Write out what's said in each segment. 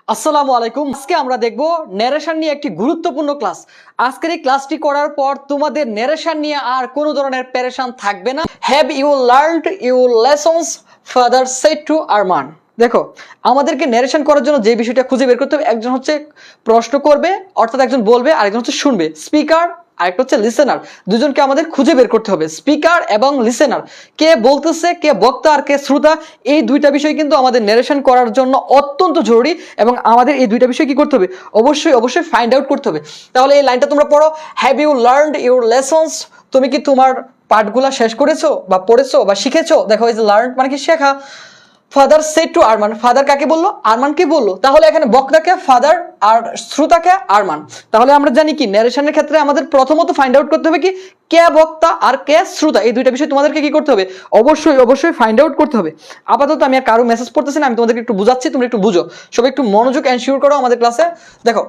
আসসালামু আলাইকুম। আজকে আমরা দেখব ন্যারেশন নিয়ে একটি গুরুত্বপূর্ণ ক্লাস। আজকের এই ক্লাসটি করার পর তোমাদের ন্যারেশন নিয়ে আর কোনো ধরনের পেরেশান থাকবে না। Have you learned your lessons father said to Arman. দেখো, আমাদেরকে ন্যারেশন করার জন্য যে বিষয়টা খুঁজে বের করতে হবে, একজন হচ্ছে প্রশ্ন করবে অর্থাৎ একজন বলবে, আরেকজন হচ্ছে শুনবে, স্পিকার আরেকটা হচ্ছে লিসেনার। দুজনকে আমাদের খুঁজে বের করতে হবে, স্পিকার এবং লিসেনার। কে বলতেছে, কে বক্তা আর কে শ্রোতা, এই দুইটা বিষয় কিন্তু আমাদের ন্যারেশন করার জন্য অত্যন্ত জরুরি এবং আমাদের এই দুইটা বিষয় কি করতে হবে, অবশ্যই ফাইন্ড আউট করতে হবে। তাহলে এই লাইনটা তোমরা পড়ো, have you learned your lessons. তুমি কি তোমার পাঠগুলা শেষ করেছো বা পড়েছো বা শিখেছো? দেখো, এই যে লার্ন মানে কি শেখা। Father said to Arman, father কাকে বললো? আরমানকে বললো। তাহলে এখানে বক্তাকে ফাদার আর শ্রোতাকে আরমান। তাহলে আমরা জানি কি ন্যারেশনের ক্ষেত্রে আমাদের প্রথমত ফাইন্ড আউট করতে হবে কি কে বক্তা আর কে শ্রোতা। এই দুইটা বিষয় তোমাদেরকে কি করতে হবে, অবশ্যই ফাইন্ড আউট করতে হবে। আপাতত আমি আর কারো মেসেজ পড়তেছি না, আমি তোমাদেরকে একটু বুঝাচ্ছি, তোমরা একটু বুঝো। সবাই একটু মনোযোগ এনশিওর করো আমাদের ক্লাসে। দেখো,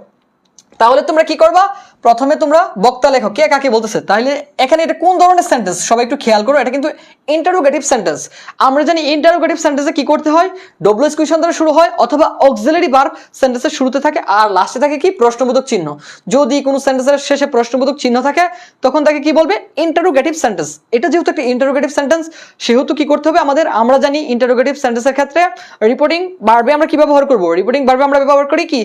তাহলে তোমরা কি করবা, প্রথমে তোমরা বক্তা লেখো কে কাকে বলতেছে। তাহলে এখানে এটা কোন ধরনের সেন্টেন্স সবাই একটু খেয়াল করো, এটা কিন্তু ইন্টারোগেটিভ সেন্টেন্স। আমরা জানি ইন্টারোগেটিভ সেন্টেন্সে কি করতে হয়, ডব্লিউএস কোয়েশ্চন দ্বারা শুরু হয় অথবা অক্সিলারি ভার্ব সেন্টেন্সের শুরুতে থাকে আর লাস্টে থাকে কি প্রশ্নবোধক চিহ্ন। যদি কোনো সেন্টেন্সের শেষে প্রশ্নবোধক চিহ্ন থাকে তখন তাকে কি বলবে, ইন্টারোগেটিভ সেন্টেন্স। এটা যেহেতু একটা ইন্টারোগেটিভ সেন্টেন্স সেহেতু কি করতে হবে আমাদের, আমরা জানি ইন্টারোগেটিভ সেন্টেন্সের ক্ষেত্রে রিপোর্টিং ভার্বে আমরা কি ব্যবহার করব, রিপোর্টিং ভার্বে আমরা ব্যবহার করি কি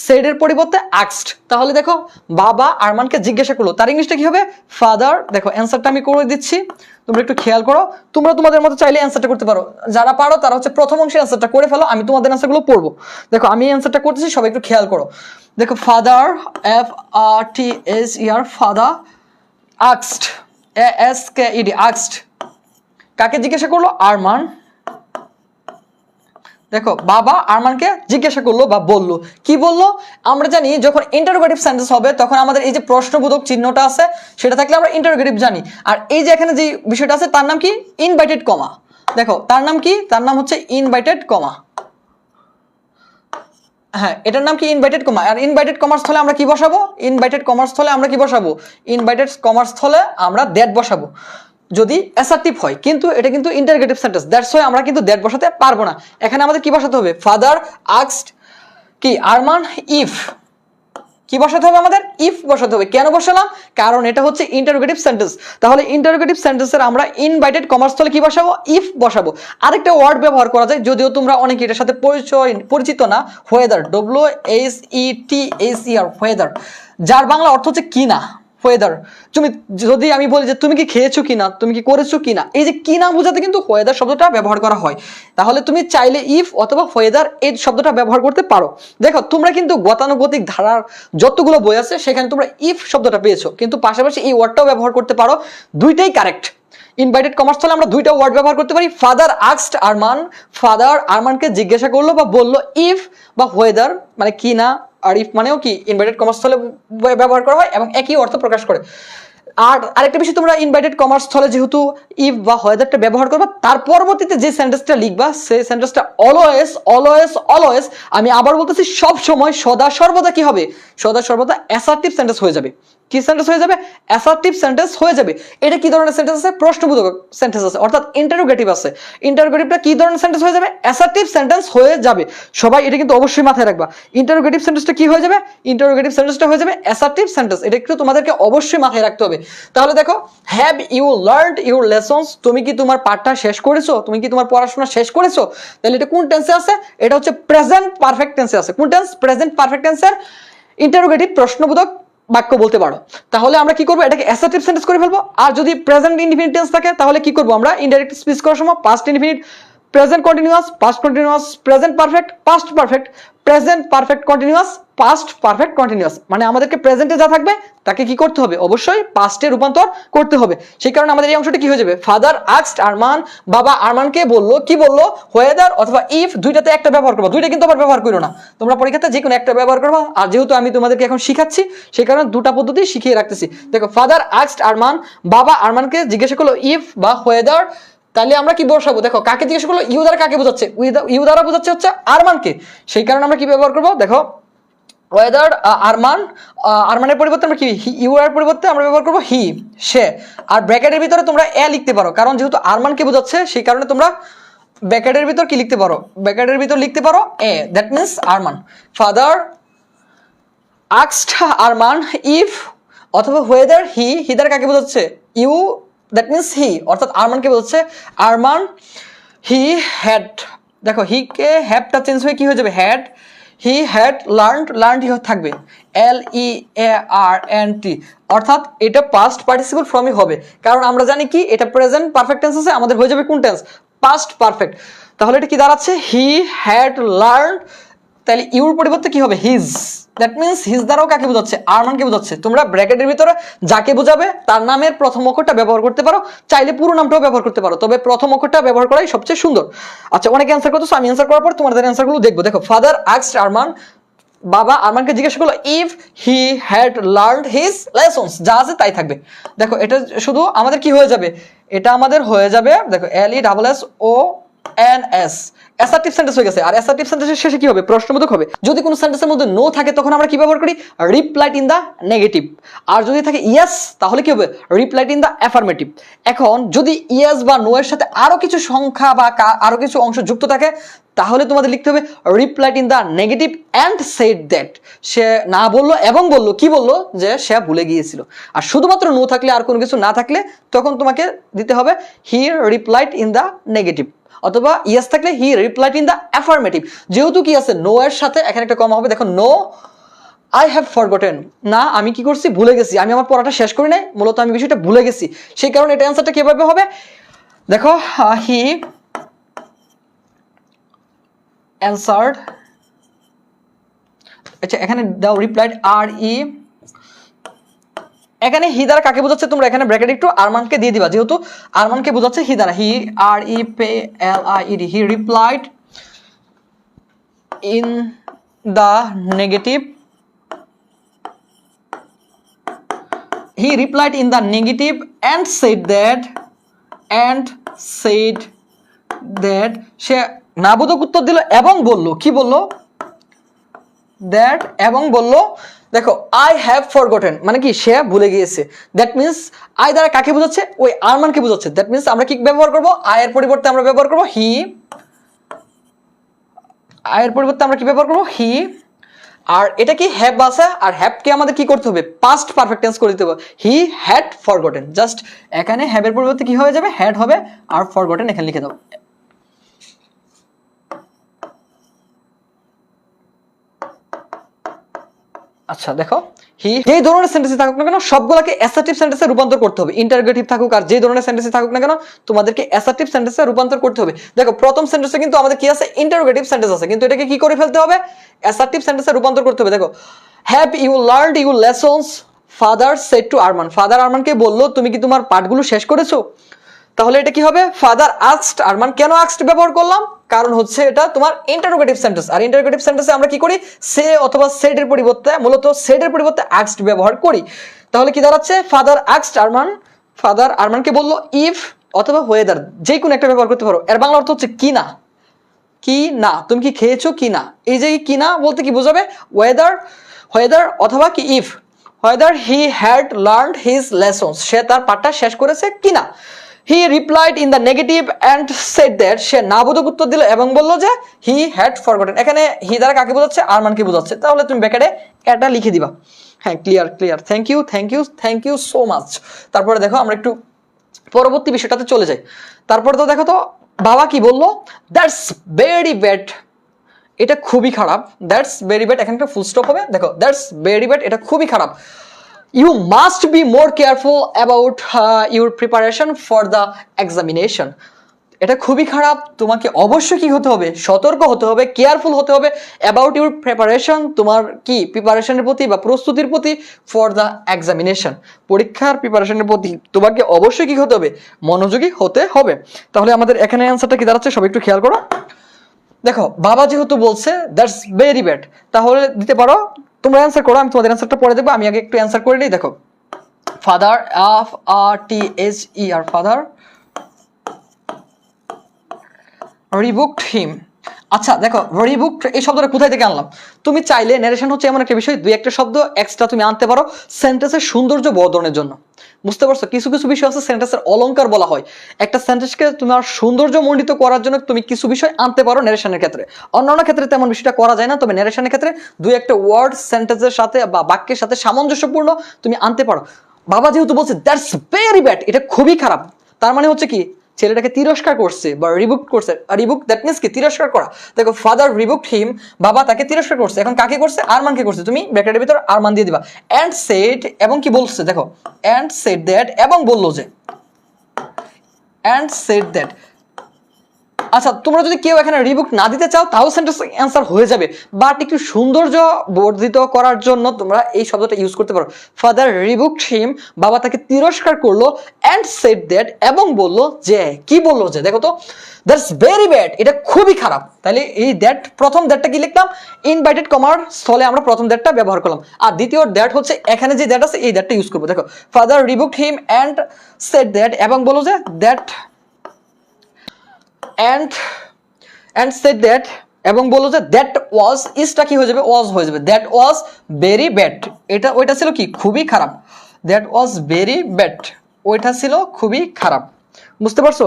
সেড এর পরিবর্তে আস্কড। তাহলে দেখো, বাবা আরমানকে জিজ্ঞাসা করলো, তার ইংলিশটা কি হবে, ফাদার। দেখো অ্যান্সারটা আমি করে দিচ্ছি, তোমরা একটু খেয়াল করো। তোমরা তোমাদের মতো চাইলে অ্যান্সারটা করতে পারো, যারা পারো তারা হচ্ছে প্রথম অংশে অ্যান্সারটা করে ফেলো, আমি তোমাদের অ্যান্সারগুলো পড়বো। দেখো আমি অ্যান্সারটা করতেছি, সবাই একটু খেয়াল করো। দেখো, father FATHER father asked, ASKED asked, কাকে জিজ্ঞাসা করলো, আরমান। দেখো, বাবা আরমানকে জিজ্ঞাসা করলো বা বললো, কি বললো, আমরা জানি যখন ইন্টারোগেটিভ সেন্টেন্স হবে তখন আমাদের এই যে প্রশ্নবোধক চিহ্নটা আছে সেটা থাকলে আমরা ইন্টারোগেটিভ জানি। আর এই যে এখানে যে বিষয়টা আছে তার নাম কি, ইনভাইটেড কমা। দেখো তার নাম কি, তার নাম হচ্ছে ইনভাইটেড কমা। হ্যাঁ, এটার নাম কি inverted comma. Are invited commerce স্থলে আমরা কি বসাবো, ইনভাইটেড কমার্স স্থলে আমরা কি বসাবো, ইনভাইটেড কমার্স স্থলে আমরা দ্যাট বসাবো যদি অ্যাসার্টিভ হয়। কিন্তু এটা কিন্তু ইন্টারোগেটিভ সেন্টেন্স, দ্যাটস ওয়াই আমরা কিন্তু দ্যাট বসাতে পারবো না। এখানে আমাদের কি বসাতে হবে, ফাদার আস্কড কি আরমান ইফ, কি বসাতে হবে আমাদের, ইফ বসাতে হবে। কেন বসালাম, কারণ এটা হচ্ছে ইন্টারোগেটিভ সেন্টেন্স। তাহলে ইন্টারোগেটিভ সেন্টেন্সের আমরা ইনভাইটেড কমার্স স্থলে কি বসাবো, ইফ বসাবো। আরেকটা ওয়ার্ড ব্যবহার করা যায়, যদিও তোমরা অনেকে এটার সাথে পরিচিত না, ওয়েদার, WHETHER ওয়েদার, যার বাংলা অর্থ হচ্ছে কিনা। ওয়েদার, তুমি যদি আমি বলি যে তুমি কি খেয়েছো কিনা, তুমি কি করেছো কিনা, এই যে কিনা বোঝাতে কিন্তু ওয়েদার শব্দটা ব্যবহার করা হয়। তাহলে তুমি চাইলে ইফ অথবা ওয়েদার এই শব্দটা ব্যবহার করতে পারো। দেখো, তোমরা কিন্তু গতানুগতিক ধারার যতগুলো বই আছে সেখানে তোমরা ইফ শব্দটা পেয়েছো, কিন্তু পাশাপাশি এই ওয়ার্ডটাও ব্যবহার করতে পারো, দুইটাই কারেক্ট। ইনভাইটেড কমার্স হলে আমরা দুইটা ওয়ার্ড ব্যবহার করতে পারি, ফাদার আস্কড আরমান, ফাদার আরমানকে জিজ্ঞাসা করলো বা বললো, ইফ বা ওয়েদার মানে কি না, আর ইফ মানেও কি ইনভাইটেড কমার্স স্থলে ব্যবহার করা হয় এবং একই অর্থ প্রকাশ করে। আর আরেকটা বিষয়, তোমরা ইনভাইটেড কমার্স স্থলে যেহেতু ইফ বা ওয়েদারটা ব্যবহার করবা, তার পরবর্তীতে যে সেন্টেন্সটা লিখবা সেই সেন্টেন্সটা অলওয়েজ আমি আবার বলতেছি সব সময় সদা সর্বদা কি হবে, সদা সর্বদা অ্যাসার্টিভ সেন্টেন্স হয়ে যাবে। কি সেন্টেন্স হয়ে যাবে, অ্যাসার্টিভ সেন্টেন্স হয়ে যাবে। এটা কি ধরনের সেন্টেন্স আছে, প্রশ্নবোধক সেন্টেন্স আছে, অর্থাৎ ইন্টারোগেটিভ আছে। ইন্টারোগেটিভটা কি ধরনের সেন্টেন্স হয়ে যাবে, অ্যাসার্টিভ সেন্টেন্স হয়ে যাবে। সবাই এটা কিন্তু অবশ্যই মাথায় রাখবা, ইন্টারোগেটিভ সেন্টেন্সটা কি হয়ে যাবে, ইন্টারোগেটিভ সেন্টেন্সটা হয়ে যাবে অ্যাসার্টিভ সেন্টেন্স। এটা একটু তোমাদেরকে অবশ্যই মাথায় রাখতে হবে। তাহলে দেখো, have you learned your lessons, তুমি কি তোমার পাঠটা শেষ করেছো, তুমি কি তোমার পড়াশোনা শেষ করেছো। তাহলে এটা কোন টেন্সে আছে, এটা হচ্ছে প্রেজেন্ট পারফেক্ট টেন্সে আছে। কোন টেন্স, প্রেজেন্ট পারফেক্ট টেন্সের ইন্টারোগেটিভ প্রশ্নবোধক বাক্য বলতে পারো। তাহলে আমরা কি করবো, এটাকে অ্যাসার্টিভ সেন্টেন্স করে ফেলবো। আর যদি প্রেজেন্ট ইনডিফিনিট টেন্স থাকে তাহলে কি করবো, আমরা ইনডাইরেক্ট স্পিচ করার সময় past indefinite, present continuous, past continuous, present perfect, past perfect, present perfect continuous, past perfect continuous, মানে আমাদেরকে প্রেজেন্টে যা থাকবে তাকে কি করতে হবে, অবশ্যই পাস্টে রূপান্তর করতে হবে। সেই কারণে আমাদের এই অংশটা কি হয়ে যাবে, ফাদার আস্কড আরমান, বাবা আরমানকে বললো, কি বললো, ওয়েদার অথবা ইফ, দুইটাতে একটা ব্যবহার করবো, দুইটা কিন্তু আবার ব্যবহার করো না, তোমরা পরীক্ষাতে যে কোনো একটা ব্যবহার করবা। আর যেহেতু আমি তোমাদেরকে এখন শিখাচ্ছি সেই কারণে দুটা পদ্ধতি শিখিয়ে রাখতেছি। দেখো, ফাদার আস্কড আরমান, বাবা আরমানকে জিজ্ঞাসা করলো ইফ বা ওয়েদার, তাহলে আমরা কি বসাবো, দেখো কাকে জিজ্ঞাসা করলো, ইউ দ্বারা কাকে বোঝাচ্ছে, ইউ দ্বারা বোঝাচ্ছে হচ্ছে আরমানকে। সেই কারণে আমরা কি ব্যবহার করবো, দেখো ওয়েদার আরমান, আরমানের পরিবর্তে আমরা কি ইউ এর পরিবর্তে আমরা ব্যবহার করবো হি, সে। আর ব্র্যাকেটের ভিতরে তোমরা এ লিখতে পারো, কারণ যেহেতু আরমানকে বোঝাচ্ছে সেই কারণে তোমরা ব্র্যাকেটের ভিতর কি লিখতে পারো, ব্র্যাকেটের ভিতর লিখতে পারো এ, that means Arman. Father asked Arman if অথবা হোয়েদার হি দ্বারা কাকে বোঝাচ্ছে, ইউ, দ্যাট মিন্স হি, অর্থাৎ আরমানকে বোঝাচ্ছে। আরমান হি হ্যাড, দেখো হি কে হ্যাডটা চেঞ্জ হয়ে কি হয়ে যাবে, হ্যাড, হি হ্যাড লার্নড থাকবে LEARNT, অর্থাৎ এটা পাস্ট পার্টিসিপল ফর্মই হবে, কারণ আমরা জানি কি এটা প্রেজেন্ট পারফেক্ট টেন্স আছে, আমাদের হয়ে যাবে কোন টেন্স, পাস্ট পারফেক্ট। তাহলে এটা কি দাঁড়াচ্ছে, হি হ্যাড লার্নড, তাহলে ইউর পরিবর্তে কি হবে, হিজ, দ্যাট মিন্স হিজ দ্বারাও কাকে বোঝাচ্ছে, আরমানকে বোঝাচ্ছে। তোমরা ব্র্যাকেটের ভিতরে যাকে বোঝাবে তার নামের প্রথম অক্ষরটা ব্যবহার করতে পারো, চাইলে পুরো নামটাও ব্যবহার করতে পারো, তবে প্রথম অক্ষরটা ব্যবহার করাই সবচেয়ে সুন্দর। আচ্ছা, অনেকে অ্যান্সার করতেছো, আমি অ্যান্সার করার পর তোমাদের অ্যান্সারগুলো দেখবো। দেখো, ফাদার আস্কড আরমান, বাবা আরমানকে জিজ্ঞাসা করলো if he had learned his lessons, যা আছে তাই থাকবে। দেখো এটা শুধু আমাদের কি হয়ে যাবে, এটা আমাদের হয়ে যাবে, দেখো LESSONS, অ্যাসার্টিভ সেন্টেন্স হয়ে গেছে। আর অ্যাসার্টিভ সেন্টেন্সের শেষে কি হবে, প্রশ্নবোধক হবে। যদি কোনো সেন্টেন্সের মধ্যে নো থাকে তখন আমরা কি ব্যবহার করি, রিপ্লাইড ইন দা নেগেটিভ। আর যদি থাকে ইয়েস তাহলে কি হবে, রিপ্লাইড ইন দা অ্যাফার্মেটিভ। এখন যদি ইয়েস বা নো এর সাথে আরো কিছু সংখ্যা বা আরো কিছু অংশ যুক্ত থাকে তাহলে তোমাদের লিখতে হবে replied in the negative and said that, সে না বললো এবং বললো, কি বললো, যে সে ভুলে গিয়েছিল। আর শুধুমাত্র নো থাকলে, আর কোনো কিছু না থাকলে তখন তোমাকে দিতে হবে he replied in the negative, অথবা ইয়েস থাকলে he replied in the affirmative. যেহেতু কি আছে নো এর সাথে, এখানে একটা কমা হবে, দেখো নো আই হ্যাভ ফরগটেন, না আমি কি করছি, ভুলে গেছি, আমি আমার পড়াটা শেষ করি নাই, মূলত আমি বিষয়টা ভুলে গেছি, সেই কারণে এটা অ্যান্সারটা কিভাবে হবে, দেখো হি অ্যান্সার্ড, আচ্ছা এখানে দাও রিপ্লাইড RE, এখানে হি দ্বারা কাকে বোঝাচ্ছে, তোমরা এখানে ব্র্যাকেট একটু আরমানকে দিয়ে দিবা, যেহেতু আরমানকে বোঝাচ্ছে হি দ্বারা, he REPLIED, he replied in the negative, he replied in the negative and said that, সে নাবোধক উত্তর দিল এবং বলল, কি বলল, দ্যাট, এবং বলল, দেখো আই হ্যাভ ফরগটেন মানে কি, সে ভুলে গিয়েছে। দ্যাট মিন্স আই দ্বারা কাকে বোঝাচ্ছে, ওই আরমানকে বোঝাচ্ছে। দ্যাট মিন্স আমরা কি ব্যবহার করব, আই এর পরিবর্তে আমরা ব্যবহার করব হি, আই এর পরিবর্তে আমরা কি ব্যবহার করব, হি। আর এটা কি হ্যাভ আছে, আর হ্যাভকে আমাদের কি করতে হবে, পাস্ট পারফেক্ট টেন্স করে দিতে হবে, হি হ্যাড ফরগটেন। জাস্ট এখানে হ্যাভ এর পরিবর্তে কি হয়ে যাবে, হ্যাড হবে, আর ফরগটেন এখানে লিখে দাও। আচ্ছা দেখো, হি যেই ধরনের সেন্টেন্সে থাকুক না কেন সবগুলোকে অ্যাসার্টিভ সেন্টেন্সে রূপান্তর করতে হবে, ইন্টারোগেটিভ থাকুক আর যে ধরনের সেন্টেন্সে থাকুক না কেন তোমাদেরকে অ্যাসার্টিভ সেন্টেন্সে রূপান্তর করতে হবে। দেখো প্রথম সেন্টেন্সে কিন্তু আমাদের কি আছে, ইন্টারোগেটিভ সেন্টেন্স আছে, কিন্তু এটাকে কি করে ফেলতে হবে, অ্যাসার্টিভ সেন্টেন্সে রূপান্তর করতে হবে। দেখো have you learned your lessons, father said to Arman, father আরমানকে বললো তুমি কি তোমার পাঠগুলো শেষ করেছো। তাহলে এটা কি হবে, ফাদার আস্কড আরমান। কেন আস্কড ব্যবহার করলাম, কারণ হচ্ছে এটা তোমার ইন্টারোগেটিভ সেন্টেন্স, আর ইন্টারোগেটিভ সেন্টেন্সে আমরা কি করি, সে অথবা সেড এর পরিবর্তে, মূলত সেড এর পরিবর্তে আস্কড ব্যবহার করি। তাহলে কি দাঁড়াচ্ছে, ফাদার আস্কড আরমান, ফাদার আরমানকে বললো ইফ অথবা ওয়েদার, যে কোনো একটা ব্যবহার করতে পারো। এর বাংলা অর্থ হচ্ছে কি না, কি না, তুমি কি খেয়েছো কি না। এই যে কি না বলতে কি বোঝাবে, ওয়েদার অথবা কি if, whether he had learned his lessons, সে তার পাঠটা শেষ করেছে কিনা। He replied in the negative and said that, সে নাবোধক উত্তর দিল এবং বলল যে হি হ্যাড ফরগটেন। এখানে হি দ্বারা কাকে বোঝাচ্ছে, আরমানকে বোঝাচ্ছে। তাহলে তুমি ব্র্যাকেটে এটা লিখে দিবা। হ্যাঁ, clear, thank you so much. তারপরে দেখো আমরা একটু পরবর্তী বিষয়টাতে চলে যাই। তারপরে তো দেখো তো বাবা কি বললো, দ্যাটস ভেরি ব্যাড, এটা খুবই খারাপ। দ্যাটস ভেরি ব্যাড, এখানে একটা ফুল স্টপ হবে। দেখো দ্যাটস ভেরি ব্যাড, এটা খুবই খারাপ। You must be more careful about your preparation for the examination. এটা খুবই খারাপ, তোমাকে অবশ্যই কি হতে হবে, সতর্ক হতে হবে, কেয়ারফুল হতে হবে অ্যাবাউট ইউর প্রিপারেশন, তোমার কি প্রিপারেশনের প্রতি বা প্রস্তুতির প্রতি, ফর দ্য এক্সামিনেশন, পরীক্ষার প্রিপারেশনের প্রতি তোমাকে অবশ্যই কি হতে হবে, মনোযোগী হতে হবে। তাহলে আমাদের এখানে অ্যান্সারটা কি দাঁড়াচ্ছে, সবাই একটু খেয়াল করো। দেখো বাবা যেহেতু বলছে দ্যাটস ভেরি ব্যাড, তাহলে দিতে পারো, তোমরা অ্যান্সার করো, আমি তোমাদের অ্যান্সারটা পরে দেখবো, আমি আগে একটু অ্যান্সার করে নিই। দেখো ফাদার FRTHER, ফাদার রিবুকড হিম। আচ্ছা দেখো রিবুকড এই শব্দটা কোথায় থেকে আনলাম, তুমি চাইলে, নারেশন হচ্ছে এমন একটা বিষয়, দুই একটা শব্দ এক্সট্রা তুমি আনতে পারো সেন্টেন্সের সৌন্দর্য বর্ধনের জন্য। বুঝতে পারছো? কিছু কিছু বিষয় আছে সেন্টেন্সের অলংকার বলা হয়। একটা সেন্টেন্সকে তোমার সৌন্দর্য মণ্ডিত করার জন্য তুমি কিছু বিষয় আনতে পারো নারেশনের ক্ষেত্রে, অন্যান্য ক্ষেত্রে তেমন বিষয়টা করা যায় না, তবে নারেশনের ক্ষেত্রে দুই একটা ওয়ার্ড সেন্টেন্সের সাথে বা বাক্যের সাথে সামঞ্জস্যপূর্ণ তুমি আনতে পারো। বাবা যেহেতু বলছে দ্যাটস ভেরি ব্যাড, এটা খুবই খারাপ, তার মানে হচ্ছে কি ছেলেটাকে তিরস্কার করছে বা রিবুক করছে। রিবুক দ্যাট মিন্স কি তিরস্কার করা। দেখো ফাদার রিবুকড হিম, বাবা তাকে তিরস্কার করছে। এখন কাকে করছে? আরমানকে করছে। তুমি ব্র্যাকেটের ভিতর আরমান দিয়ে দিবা। এন্ড সেড, এবং কি বলছে দেখো, এন্ড সেড দ্যাট, এবং বললো যে, এন্ড সেড দ্যাট। আচ্ছা, তোমরা যদি কেউ এখানে রিবুক না দিতে চাও তাও সেন্টেন্স অ্যান্সার হয়ে যাবে, বাট একটু সৌন্দর্য বর্ধিত করার জন্য তোমরা এই শব্দটা ইউজ করতে পারো। ফাদার রিবুকড হিম, বাবা তাকে তিরস্কার করলো, এন্ড সেড দ্যাট, এবং বললো যে, কি বললো যে, দেখো তো, দ্যাটস ভেরি ব্যাড, এটা খুবই খারাপ। তাহলে এই দ্যাট, প্রথম দ্যাটটা কি লিখলাম? ইনভাইটেড কমার স্থলে আমরা প্রথম দ্যাটটা ব্যবহার করলাম, আর দ্বিতীয় দ্যাট হচ্ছে এখানে যে দ্যাট আছে এই দ্যাটটা ইউজ করবো। দেখো father rebuked him and said that, এবং বললো যে দ্যাট, and said that, এবং বললো যে দ্যাট ওয়াজ, ইসটা কি হয়ে যাবে? ওয়াজ হয়ে যাবে। দ্যাট ওয়াজ ভেরি ব্যাড, এটা ওইটা ছিল কি? খুবই খারাপ। দ্যাট ওয়াজ ভেরি ব্যাড, ওইটা ছিল খুবই খারাপ। বুঝতে পারছো?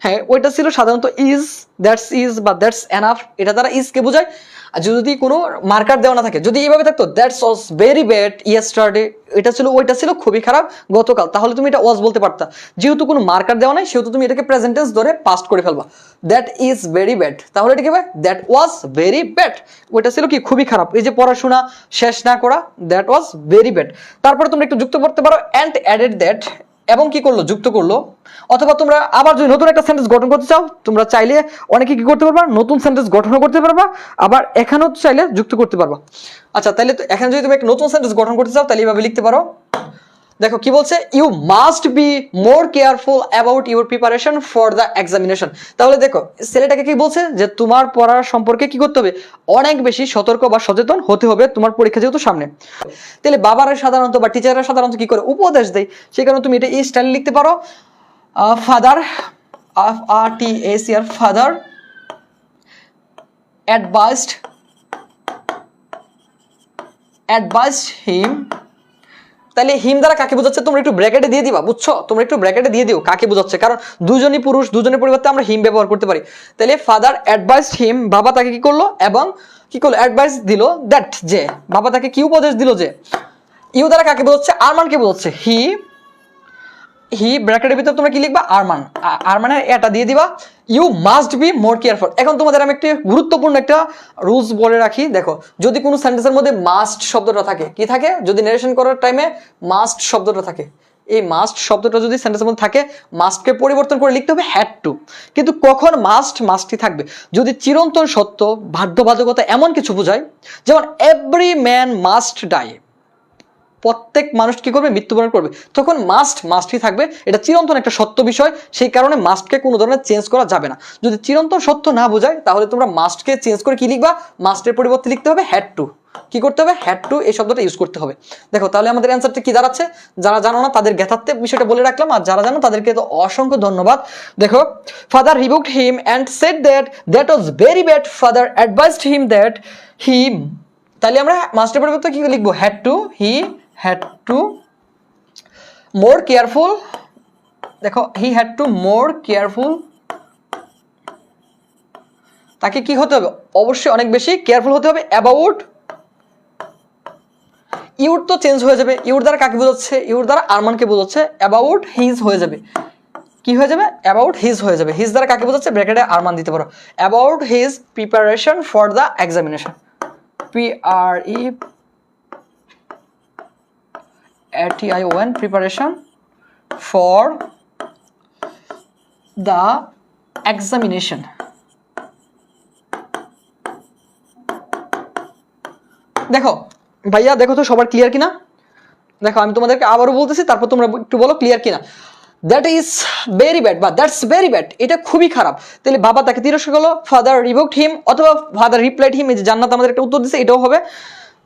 হ্যাঁ, ওইটা ছিল সাধারণত ইজ, দ্যাটস ইজ বা দ্যাটস এনাফ, এটা দ্বারা ইজ কে বোঝায়। আর যদি কোনো মার্কার দেওয়া না থাকে, যদি এইভাবে থাকতো that's was very bad yesterday, এটা ছিল, ওইটা ছিল খুবই খারাপ গতকাল, তাহলে তুমি এটা ওয়াজ বলতে পারতা। যেহেতু কোনো মার্কার দেওয়া নাই সেহেতু তুমি এটাকে প্রেজেন্ট টেন্স ধরে পাস্ট করে ফেলবা। দ্যাট ইজ ভেরি ব্যাড, তাহলে এটা কি হবে? দ্যাট ওয়াজ ভেরি ব্যাড, ওইটা ছিল কি? খুবই খারাপ। এই যে পড়াশোনা শেষ না করা, দ্যাট ওয়াজ ভেরি ব্যাড। তারপরে তোমরা একটু যুক্ত করতে পারো, অ্যান্ড অ্যাডেড দ্যাট, এবং কি করলো? যুক্ত করলো। অথবা তোমরা আবার যদি নতুন একটা সেন্টেন্স গঠন করতে চাও, তোমরা চাইলে অনেকে কি করতে পারবা? নতুন সেন্টেন্স গঠন করতে পারবা, আবার এখানেও চাইলে যুক্ত করতে পারবা। আচ্ছা, তাহলে এখানে যদি তুমি একটা নতুন সেন্টেন্স গঠন করতে চাও তাহলে এইভাবে লিখতে পারো। দেখো কি বলছে, you must be more careful about your preparation for the examination. তাহলে দেখো ছেলেটাকে কি বলছে যে তোমার পড়ার সম্পর্কে কি করতে হবে? অনেক বেশি সতর্ক বা সচেতন হতে হবে, তোমার পরীক্ষা যেহেতু সামনে। তাহলে বাবারা সাধারণত বা টিচাররা সাধারণত কি করে? উপদেশ দেয়। সেই কারণে তুমি এটা এই স্টাইলে লিখতে পারো, ফাদার, ফাদার অ্যাডভাইসড হিম। তাহলে হিম দ্বারা কাকে বোঝাচ্ছে? তোমরা একটু ব্র্যাকেটে দিয়ে দিবা, বুঝছো? তোমরা একটু ব্র্যাকেটে দিয়ে দিও কাকে বোঝাচ্ছে, কারণ দুজনই পুরুষ, দুজনের পরিবর্তে আমরা হিম ব্যবহার করতে পারি। তাহলে ফাদার অ্যাডভাইসড হিম, বাবা তাকে কি করলো? এবং কি করলো? অ্যাডভাইস দিল, দ্যাট, যে, বাবা তাকে কি উপদেশ দিল? যে। ইউ দ্বারা কাকে বোঝাচ্ছে? আরমানকে বোঝাচ্ছে। হি ব্র্যাকেটের ভিতর তোমরা কি লিখবা? আরমান, আরমানের এটা দিয়ে দিবা। You must be more careful. এখন তোমাদের আমি একটি গুরুত্বপূর্ণ একটা রুলস বলে রাখি। দেখো, যদি কোনো সেন্টেন্সের মধ্যে মাস্ট শব্দটা থাকে, কি থাকে? যদি নারেশন করার টাইমে মাস্ট শব্দটা থাকে, এই মাস্ট শব্দটা যদি সেন্টেন্সের মধ্যে থাকে, মাস্টকে পরিবর্তন করে লিখতে হবে হ্যাড টু। কিন্তু কখন মাস্টই থাকবে? যদি চিরন্তন সত্য, বাধ্যবাধকতা এমন কিছু বোঝায়, যেমন এভরি ম্যান মাস্ট ডাই, প্রত্যেক মানুষ কি করবে? মৃত্যুবরণ করবে, তখন মাস্টই থাকবে। এটা চিরন্তন একটা সত্য বিষয়, সেই কারণে মাস্টকে কোনো ধরনের চেঞ্জ করা যাবে না। যদি চিরন্তন সত্য না বোঝায় তাহলে তোমরা মাস্টকে চেঞ্জ করে কি লিখবা? মাস্টের পরিবর্তে লিখতে হবে হ্যাড টু। কি করতে হবে? হ্যাড টু, এই শব্দটা ইউজ করতে হবে। দেখো তাহলে আমাদের অ্যান্সারটা কি দাঁড়াচ্ছে? যারা জানো না তাদের জ্ঞাতার্থে বিষয়টা বলে রাখলাম, আর যারা জানো তাদেরকে তো অসংখ্য ধন্যবাদ। দেখো, father rebuked him and said that was very bad, father advised him that he, তাহলে আমরা মাস্টের পরিবর্তে কি লিখবো? Had to, he had to more careful। দেখো, he had to more careful, তাকে কি হতে হবে? অবশ্যই অনেক বেশি কেয়ারফুল হতে হবে অ্যাবাউট, ইউর তো চেঞ্জ হয়ে যাবে, ইউর দ্বারা কাকে বোঝাচ্ছে? ইউর দ্বারা আরমানকে বোঝাচ্ছে। অ্যাবাউট হিজ হয়ে যাবে, কি হয়ে যাবে? অ্যাবাউট হিজ হয়ে যাবে। হিজ দ্বারা কাকে বোঝাচ্ছে? ব্র্যাকেটে আরমান দিতে পারো। About his preparation for the examination, PREPARATION, preparation for the examination। দেখো ভাইয়া, দেখো তো সবার ক্লিয়ার কিনা? দেখো আমি তোমাদেরকে আবারও বলতেছি, তারপর তোমরা একটু বলো ক্লিয়ার কিনা। দ্যাট ইজ ভেরি ব্যাড বা দ্যাটস ভেরি ব্যাড, এটা খুবই খারাপ। তাহলে বাবা তাকে তিরস্কার করলো, ফাদার রিবুকড হিম, অথবা ফাদার রিপ্লাইড হিম। এই যে জান্নাত আমাদের একটা উত্তর দিচ্ছে, এটাও হবে।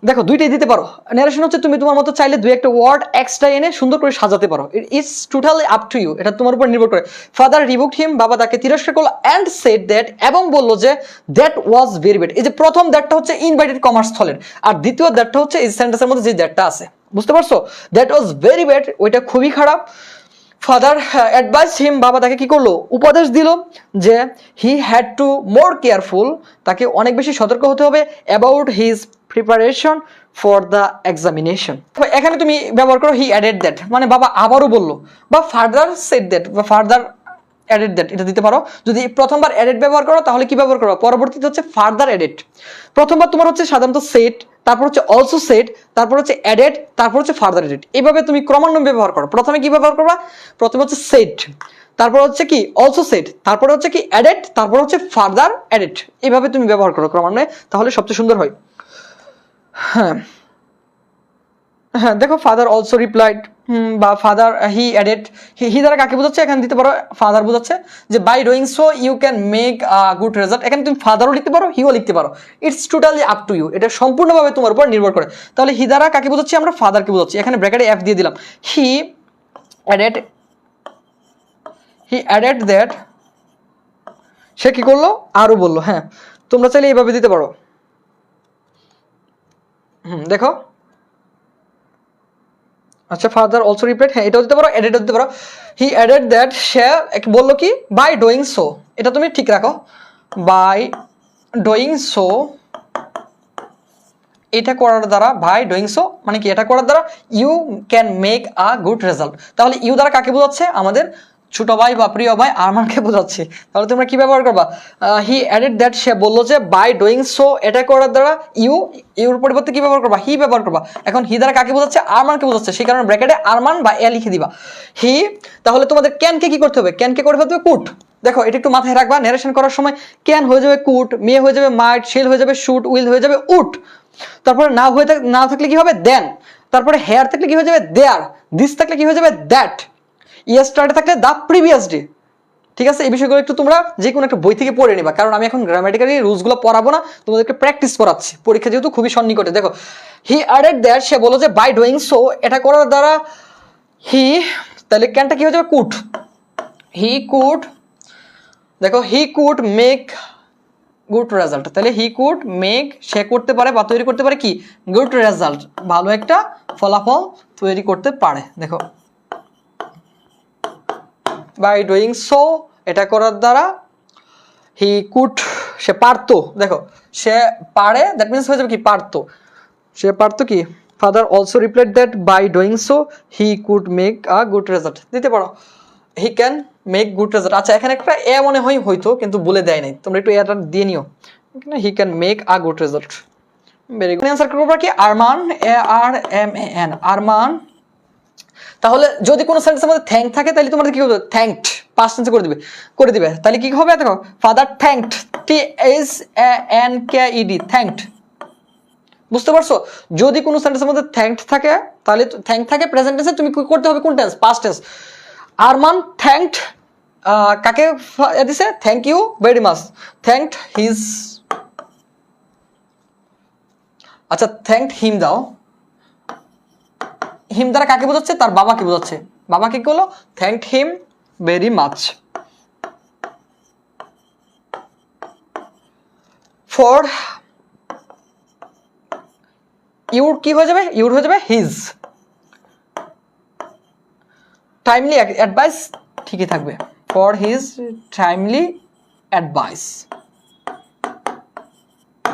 দেখো দুইটাই দিতে পারো। নারেশন হচ্ছে তুমি তোমার মতো চাইলে দুই একটা ওয়ার্ড এক্সট্রা এনে সুন্দর করে সাজাতে পারো। It's totally up to you, এটা তোমার উপর নির্ভর করে। ফাদার রিবুকড হিম, বাবা তাকে তিরস্কার করলো, অ্যান্ড সেড দ্যাট, এবং বললো যে দ্যাট ওয়াজ ভেরি ব্যাড। এই যে প্রথম দ্যাটটা হচ্ছে ইনভাইটেড কমার্স স্থলের, আর দ্বিতীয় দ্যাটটা হচ্ছে এই সেন্টেন্সের মধ্যে যে দ্যাটটা আছে। বুঝতে পারছো? দ্যাট ওয়াজ ভেরি ব্যাড, ওইটা খুবই খারাপ। ফাদার অ্যাডভাইস হিম, বাবা তাকে কি করলো, উপদেশ দিল যে হি হ্যাড টু মোর কেয়ারফুল, তাকে অনেক বেশি সতর্ক হতে হবে about his preparation for the examination. এখানে তুমি ব্যবহার করো হি অ্যাডেড দ্যাট, মানে বাবা আবারও বললো, বা ফার্দার সেড দ্যাট, বা ফার্দার অ্যাডেড দ্যাট, এটা দিতে পারো। যদি প্রথমবার অ্যাডেড ব্যবহার করো তাহলে কি ব্যবহার করো, পরবর্তীতে হচ্ছে ফার্দার অ্যাডেড। প্রথমবার তোমার হচ্ছে সাধারণত সেট, তারপর হচ্ছে অলসো সেট, তারপর হচ্ছে অ্যাডেড, তারপর হচ্ছে ফার্দার অ্যাডেড। এইভাবে তুমি ক্রমান্বয়ে ব্যবহার করো। প্রথমে কি ব্যবহার করবা, প্রথমে হচ্ছে সেট, তারপর হচ্ছে কি অলসো সেট, তারপর হচ্ছে কি অ্যাডেড, তারপর হচ্ছে ফার্দার অ্যাডেড। এইভাবে তুমি ব্যবহার করো ক্রমান্বয়ে, তাহলে সবচেয়ে সুন্দর হয়। হ্যাঁ হ্যাঁ, দেখো ফাদার অলসো রিপ্লাইড, বা ফাদার হি অ্যাডেড, হি দ্বারা কাকে বোঝাচ্ছে, এখানে দিতে পারো ফাদার বোঝাচ্ছে যে by doing so you can make a good result. এখানে তুমি ফাদারও লিখতে পারো, হিও লিখতে পারো, it's totally up to you, এটা সম্পূর্ণভাবে তোমার উপর নির্ভর করে। তাহলে হি দ্বারা কাকে বোঝাচ্ছি, আমরা ফাদারকে বোঝাচ্ছি, এখানে ব্র্যাকেটে এফ দিয়ে দিলাম। হি অ্যাডেড দ্যাট, সে কি করলো, আরও বললো। হ্যাঁ, তোমরা চাইলে এইভাবে দিতে পারো। দেখো, আচ্ছা ফাদার অলসো রিপ্লাইড, হ্যাঁ এটাও দিতে পারো, অ্যাডেড দিতে পারো। হি অ্যাডেড দ্যাট, সে বললো কি বাই ডুইং সো, এটা তুমি ঠিক রাখো, বাই ডুইং সো, এটা করার দ্বারা, বাই ডুইং সো মানে কি, এটা করার দ্বারা you can make a good result. তাহলে ইউ দ্বারা কাকে বোঝাচ্ছে, আমাদের ছোট ভাই বা প্রিয় ভাই আরমানকে বোঝাচ্ছে। তাহলে তোমরা কি ব্যবহার করবা, হি অ্যাডেড দ্যাট, সে বললো যে বাই ডুইং সো, এটা করার দ্বারা ইউর পরিবর্তে কি ব্যবহার করবা, হি ব্যবহার করবা। এখন হি দ্বারা কাকে বোঝাচ্ছে, আরমানকে বোঝাচ্ছে, সেই কারণে ব্র্যাকেটে আরমান বা এ লিখে দিবা হি। তাহলে তোমাদের ক্যানকে কি করতে হবে, ক্যানকে করে ফেলতে হবে কুট। দেখো এটা একটু মাথায় রাখবা, ন্যারেশন করার সময় ক্যান হয়ে যাবে কুট, মেয়ে হয়ে যাবে মাইট, শেল হয়ে যাবে শুট, উইল হয়ে যাবে উট, তারপরে না থাকলে কি হবে দেন, তারপরে হেয়ার থাকলে কি হয়ে যাবে দেয়ার, দিস থাকলে কি হয়ে যাবে দ্যাট, ইয়েস্টারডে থাকলে দ্য প্রিভিয়াস ডে। ঠিক আছে, এই বিষয়গুলো একটু তোমরা যে কোনো একটা বই থেকে পড়ে নিবা, কারণ আমি এখন গ্রামাটিক্যালি রুলসগুলো পড়াবো না, তোমাদেরকে প্র্যাকটিস করাচ্ছি, পরীক্ষা যেহেতু খুবই সন্নিকটে। দেখো হি অ্যাডেড দ্যাট, সে বলো যে বাই ডুইং সো, এটা করার দ্বারা হি, তাহলে ক্যানটা কি হয়ে যাবে কুড, হি কুড, দেখো হি কুড মেক গুড রেজাল্ট, তাহলে হি কুড মেক, সে করতে পারে বা তৈরি করতে পারে কি, গুড রেজাল্ট, ভালো একটা ফলাফল তৈরি করতে পারে। দেখো বাই ডুইং সো, এটা করার দ্বারা হি কুড, সে পারতো, দেখো সে পারে, দ্যাট মিনস হয়ে যাবে কি পারতো, সে পারতো কি, father also replied that by doing so he could make a good result দিতে পারো, he can make good result. আচ্ছা এখানে একটা এ মনে হয় হয়তো, কিন্তু বলে দেয় নাই, তোমরা একটু এটা দিয়ে নিও, হি can make a good result. Very good. Answer করবো কি, আরমান, ARMAN, আরমান। তাহলে যদি কোনো সেন্টেন্সের মধ্যে থ্যাঙ্ক থাকে তাহলে তোমাদের কি হবে, থ্যাঙ্কড পাস্ট টেন্সে করে দিবে, তাহলে কি হবে, দেখো ফাদার থ্যাঙ্কড, THANKED, থ্যাঙ্কড। বুঝতে পারছো? যদি কোনো সেন্টেন্সের মধ্যে থ্যাঙ্কড থাকে, তাহলে থ্যাঙ্ক থাকে প্রেজেন্ট টেন্সে, তুমি কি করতে হবে, কোন tense, past tense. Arman thanked কাকে দিছে, thank you very much, thanked his, আচ্ছা থ্যাঙ্কড হিম দাও, হিম দ্বারা কাকে বোঝাচ্ছে, তার বাবাকে বোঝাচ্ছে, বাবাকে কি হলো, thanked him very much. For your কি হয়ে যাবে, ইউর হয়ে যাবে হিজ, টাইমলি অ্যাডভাইস ঠিকই থাকবে, for his timely advice.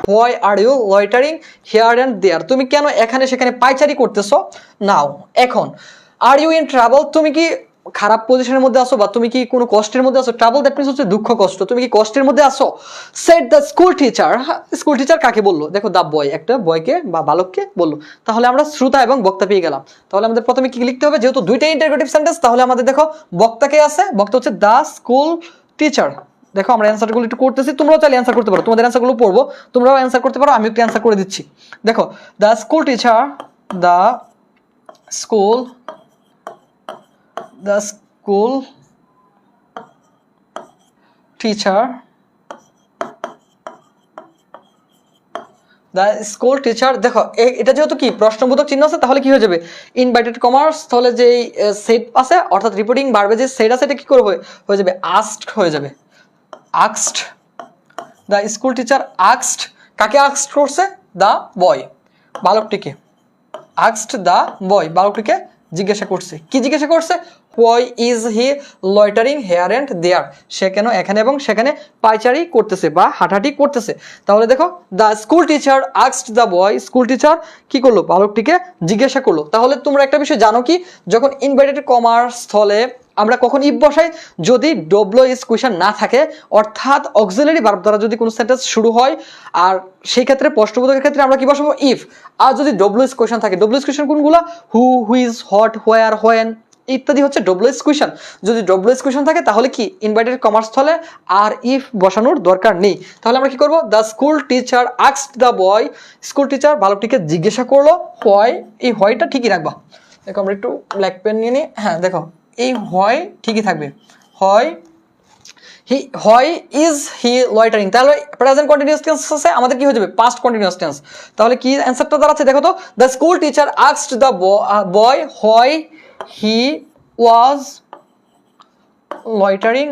Why are you loitering here and there, তুমি কেন এখানে সেখানে পাইচারি করতেছো, নাও এখন। আর ইউ ইন ট্রাবল, তুমি কি খারাপ পজিশনের মধ্যে আসো, বা তুমি কি কোনো কষ্টের মধ্যে আসো, ট্রাবল দ্যাট মিনস হচ্ছে দুঃখ কষ্ট, তুমি কি কষ্টের মধ্যে আসো। Said the school teacher, school teacher কাকে বললো, দেখো দ্য বয়, একটা বয়কে বা বালককে বললো, তাহলে আমরা শ্রোতা এবং বক্তা পেয়ে গেলাম। তাহলে আমাদের প্রথমে কি লিখতে হবে, যেহেতু দুইটাই ইন্টারোগেটিভ সেন্টেন্স, তাহলে আমাদের দেখো বক্তাকে আছে, বক্তা হচ্ছে দ্য স্কুল টিচার। দেখো আমরা অ্যান্সারগুলো একটু করতেছি, তোমরাও চাইলে অ্যান্সার করতে পারো, তোমাদের অ্যান্সারগুলো পড়বো, তোমরাও অ্যান্সার করতে পারো, আমি একটু অ্যান্সার করে দিচ্ছি। দেখো the school teacher, the school, the school teacher, the school teacher. দেখো এটা যেহেতু কি প্রশ্নবোধক চিহ্ন আছে, তাহলে কি হয়ে যাবে, ইনভাইটেড কমার্স, তাহলে যে সেট আছে অর্থাৎ রিপোর্টিং ভার্বে যে সেট আছে, এটা কি করবে, হয়ে যাবে আস্কড, হয়ে যাবে asked. The school teacher asked, কাকে আস্কড করছে, দ্য বয়, বালকটিকে। আস্কড দ্য বয়, বালকটিকে জিজ্ঞাসা করছে। কি জিজ্ঞাসা করছে? Why is he loitering here and there, সে কেন এখানে এবং সেখানে পায়চারি করতেছে বা হাঁটাহাঁটি করতেছে। তাহলে দেখো the school teacher asked the boy, school teacher কি করলো? বালকটিকে জিজ্ঞাসা করলো। তাহলে তোমরা একটা বিষয় জানো কি, যখন ইনভার্টেড কমার স্থলে আমরা কখন ইফ বসাই? যদি ডব্লিউ ইজ কোয়েশ্চন না থাকে, অর্থাৎ অক্সিলারি ভার্ব দ্বারা যদি কোনো সেন্টেন্স শুরু হয়, আর সেই ক্ষেত্রে প্রশ্নবোধকের ক্ষেত্রে আমরা কি বসাবো? ইফ। আর যদি ডব্লিউ ইজ কোয়েশ্চন থাকে, ডব্লিউ ইজ কোয়েশ্চন কোনগুলো? হু, হুইজ, হোয়াট, হোয়ার, হোয়েন ইত্যাদি হচ্ছে ডব্লিউ ইজ কোয়েশ্চন। যদি ডব্লিউ ইজ কোয়েশ্চন থাকে তাহলে কি ইনভার্টেড কমার স্থলে আর ইফ বসানোর দরকার নেই। তাহলে আমরা কি করব? The school teacher asked the boy, school teacher বালকটিকে জিজ্ঞাসা করলো হোয়াই, এই হোয়াইটা ঠিকই রাখবা। দেখো আমরা একটু ব্ল্যাক পেন নিয়ে নিই। হ্যাঁ দেখো এই হোয়াই ঠিকই থাকবে। হোয়াই ইজ হি লয়টারিং, তাহলে প্রেজেন্ট কন্টিনিউয়াস টেন্স আছে, আমাদের কি হয়ে যাবে? Past continuous tense. তাহলে কি অ্যানসারটা দাঁড়াচ্ছে দেখো তো, the school teacher asked the boy why he was loitering,